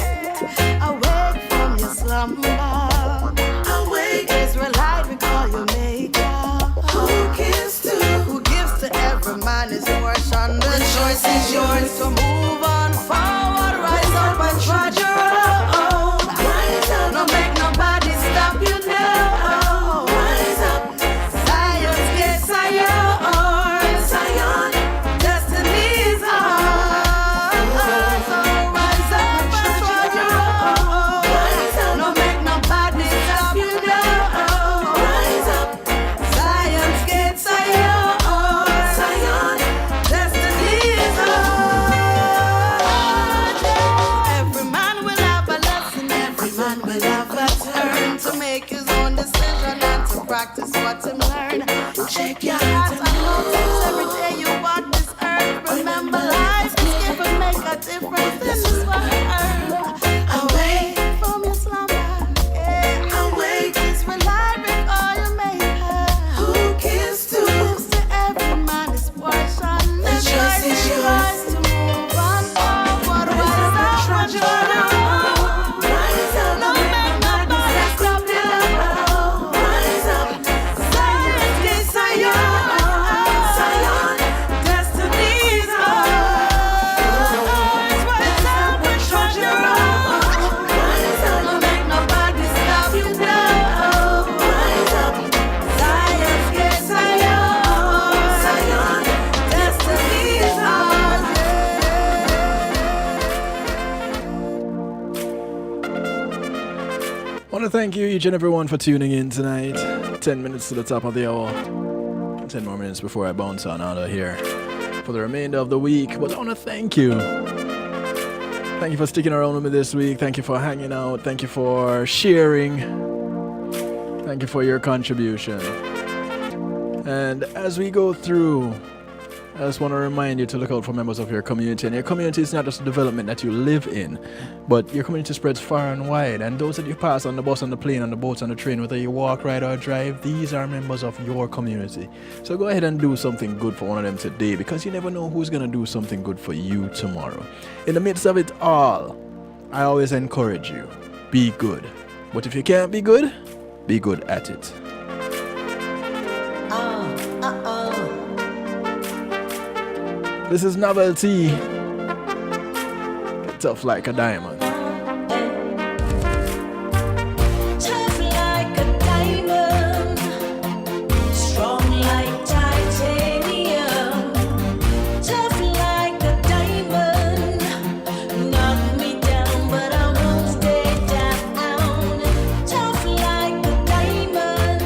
Awake from your slumber, awake Israelite, recall your maker. Who gives to every man his portion. The choice is yours to move on forward. Rise up and trod your own. Rise up, don't make nobody stop you now. Rise up, Zion's gates are yours. Zion, destiny is ours. So rise up and trod your own. Rise up, don't make nobody stop you now. Rise up, Zion's gates are yours. Zion, destiny is ours. Every man will have a lesson, every man will have a turn to make his own decision and to practice what him learn. Check your heart and notice every day you walk this earth. Remember life is given, make a difference in this world. Awake from your slumber, yeah. Awake Israelite, recall your maker. Who gives to every man his portion. The choice is yours to move on forward. Rise up, trudge on. Rise up, no make nobody stop you. Rise up, Zion's gates are yours. Zion, destiny is ours. thank you each and everyone for tuning in tonight. 10 minutes to the top of the hour. 10 more minutes before I bounce on out of here for the remainder of the week. But I want to thank you. Thank you for sticking around with me this week. Thank you for hanging out. Thank you for sharing. Thank you for your contribution. And as we go through, I just want to remind you to look out for members of your community. And your community is not just a development that you live in, but your community spreads far and wide. And those that you pass on the bus, on the plane, on the boats, on the train, whether you walk, ride, or drive, these are members of your community. So go ahead and do something good for one of them today, because you never know who's going to do something good for you tomorrow. In the midst of it all, I always encourage you, be good. But if you can't be good at it. This is Novelty. Tough like a diamond. Tough like a diamond, strong like titanium. Tough like a diamond, knock me down, but I won't stay down. Tough like a diamond,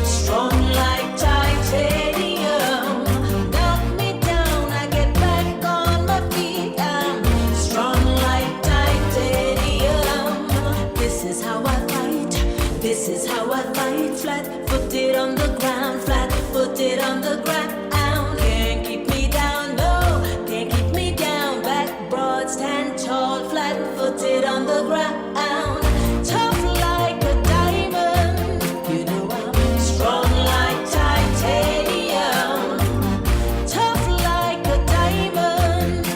strong like titanium. Knock me down, I get back on my feet. I'm strong like titanium. This is how I fight. This is how I fight. Flat footed on the ground. Flat footed on the ground. Can't keep me down. No, can't keep me down. Back broad, stand tall. Flat footed on the ground. Tough like a diamond. You know I'm strong like titanium. Tough like a diamond.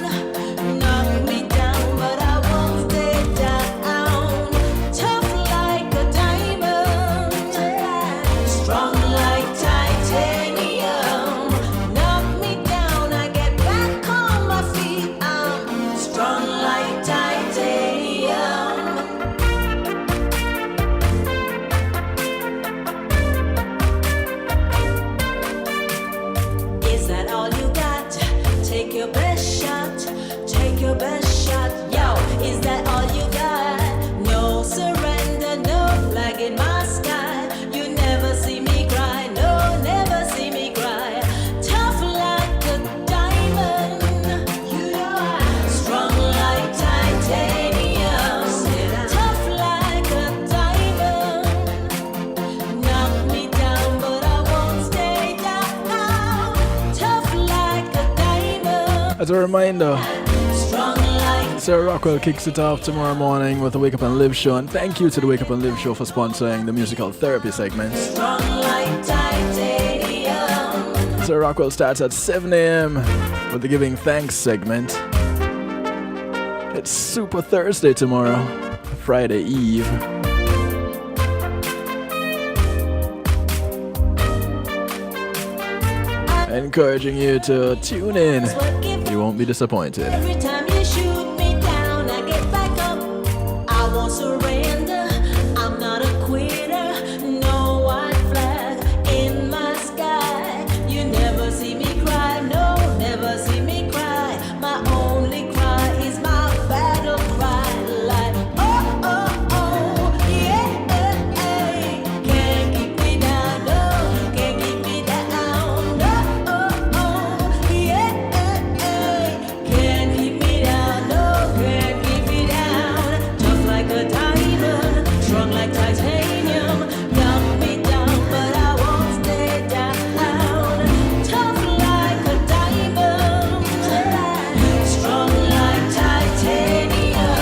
Knock me down, but I won't stay down. Tough like a diamond. Strong like titanium. Knock me down, I get back on my feet. I'm strong like titanium. Is that all you got? Take your best shot. Take your best shot. Yo, is that all you got? No surrender, no flag in my sky. You never see me cry. No, never see me cry. Tough like a diamond. You know I'm strong like titanium. Tough like a diamond. Knock me down, but I won't stay down. Tough like a diamond. As a reminder, Strong like Sarah Rockwell kicks it off tomorrow morning with the Wake Up and Live show. And thank you to the Wake Up and Live show for sponsoring the musical therapy segments. strong like titanium. Sarah Rockwell starts at 7 a.m. with the Giving Thanks segment. It's Super Thursday tomorrow, Friday Eve. Encouraging you to tune in. You won't be disappointed. Every time you shoot me down, I get back up. I won't surrender. I'm not a quitter. No white flag in my sky. You never see me cry. No, never see me cry. My only cry is my battle cry. Like, oh, oh, oh, yeah. Can't keep me down. No, can't keep me down. No, oh, oh, yeah. Can't keep me down. No, can't keep me down. Tough like a diamond, strong like titanium. Knock me down, but I won't stay down. Tough like a diamond, strong like titanium.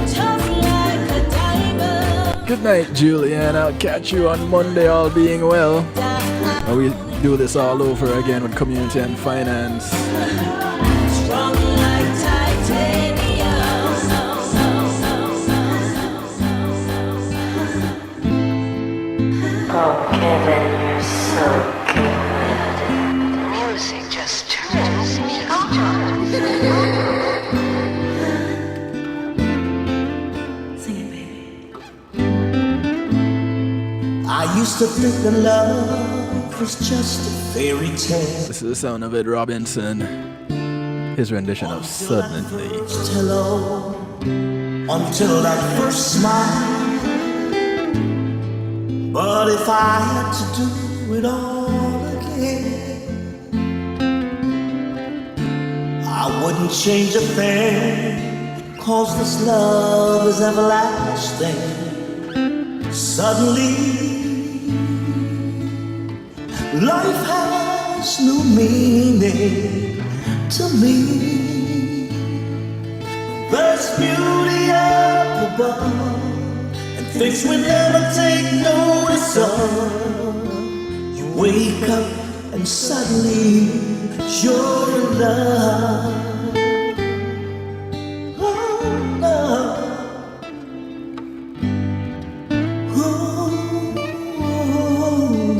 Tough like a diamond. Good night, Julian. I'll catch you on Monday, all being well. And we do this all over again with community and finance. Strong like titanium. Oh, Kevin, you're so good. The music just turns me on. Sing it, baby. I used to think that love was just a fairy tale. This is the sound of Ed Robinson. His rendition of Suddenly. Hello, until that first smile. But if I had to do it all again, I wouldn't change a thing, 'cause this love is everlasting. Suddenly, life has new meaning to me. There's beauty up above, and things we never take notice of. You wake up and suddenly you're in love. Oh, love. Oh,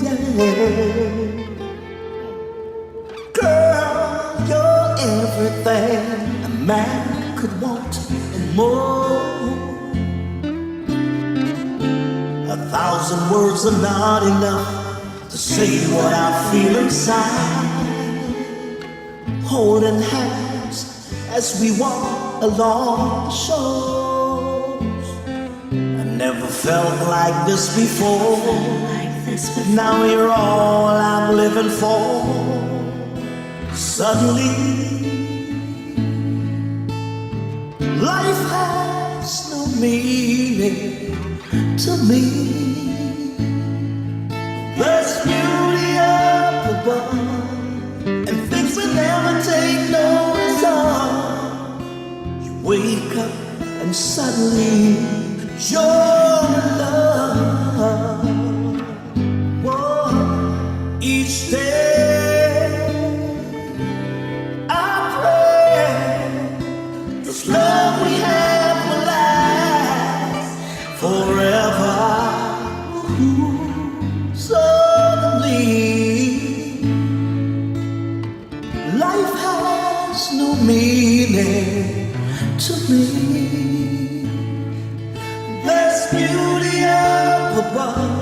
yeah. Girl, you're everything a man could want and more. 1,000 words are not enough to say what I feel inside. Holding hands as we walk along the shores. I never felt like this before. Now you're all I'm living for. Suddenly, life has no meaning to me. There's beauty up above, and things we never take notice of. You wake up and suddenly you're in love. Whoa. Each day I pray this love we have will last forever. Suddenly, life has no meaning to me. There's beauty up above,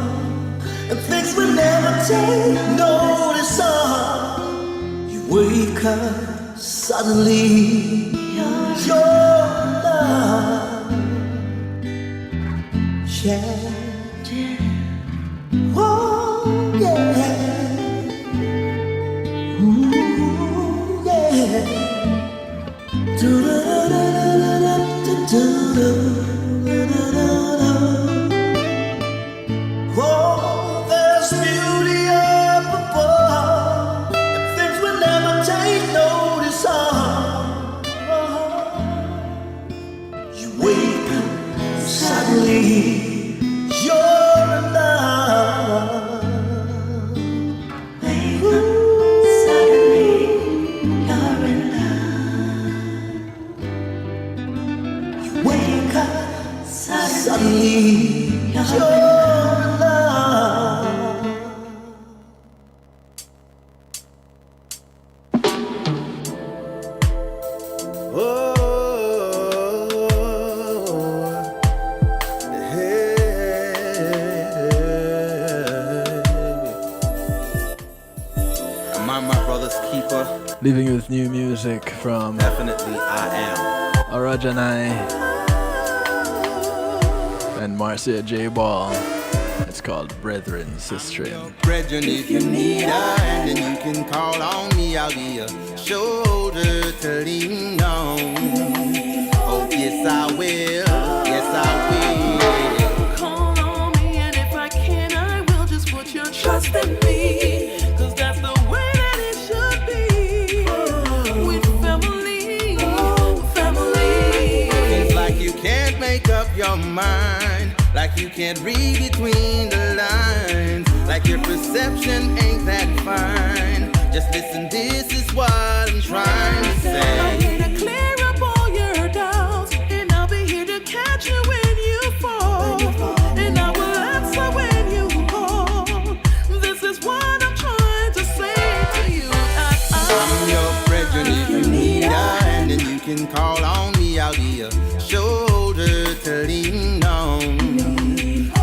and things we never take notice of. You wake up, suddenly you're in love. Yeah. Oh, yeah. Ooh, yeah. Oh, there's beauty up above, and things we never take notice of. You wake up, suddenly you're in love. Wake up, suddenly you're in love. You wake up, suddenly you're in love. Leaving you with new music from Definitely I Am, Arajanai and Marcia J. Ball. It's called Brethren, Sistren. Brethren, if you need a hand, then you can call on me. I'll be a shoulder to lean on. Oh, yes, I will. Yes, I will. Call on me, and if I can, I will just put your trust in me. 'Cause that's the way that it should be. With family, family. It's like you can't make up your mind. Like you can't read between the lines. Like your perception ain't that fine. Just listen, this is what I'm trying to say. I'm here to clear up all your doubts, and I'll be here to catch you when you fall. And I will answer when you call. This is what I'm trying to say to you. I'm your brethren, if you need a hand, then you can call on me. I'll be a shoulder to lean on.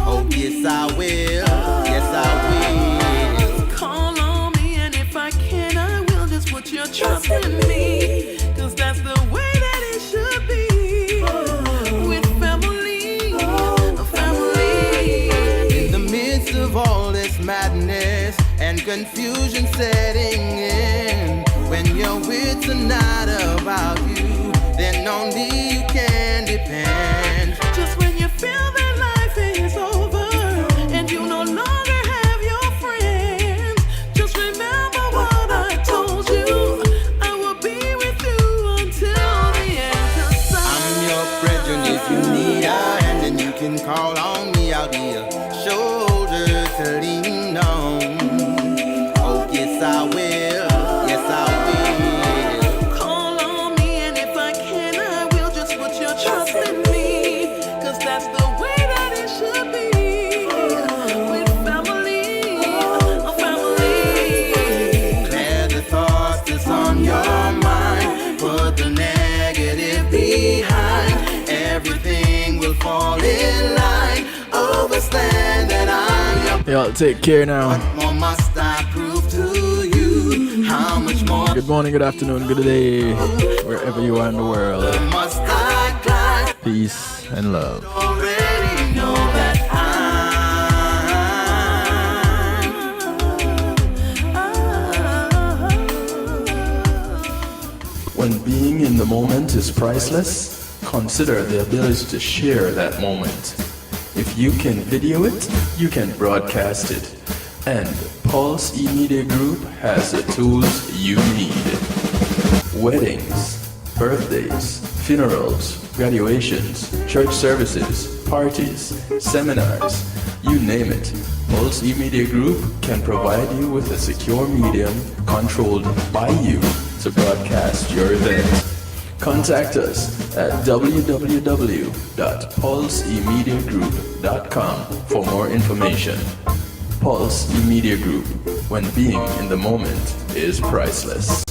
Oh, yes, I will. Yes, I will. Call on me, and if I can, I will just put your trust in me. 'Cause that's the way that it should be. With this madness and confusion setting in. When your wits are not about you, then on me you can depend. Just when you feel that life is over and you no longer have your friends, just remember what I told you. I will be with you until the end. 'Cause I'm your friend, and if you need a hand, then you can call on me. I'll be a shoulder to lean on. Oh, yes, I will. Yes, I will. call on me, and if I can, I will just put your trust in me. 'Cause that's the way that it should be. With family, a family. Clear the thoughts that's on your mind. Put the negative behind. Everything will fall in line. Overstand that I'm your. Y'all take care now. What more must I prove to you? How much more Good morning, good afternoon, good day, wherever you are in the world. must I climb? Peace and love. Already know that When being in the moment is priceless, consider the ability to share that moment. If you can video it, you can broadcast it. And Pulse E-Media Group has the tools you need. Weddings, birthdays, funerals, graduations, church services, parties, seminars, you name it. Pulse E-Media Group can provide you with a secure medium controlled by you to broadcast your event. Contact us at www.pulsemediagroup.com for more information. Pulse E-Media Group, when being in the moment is priceless.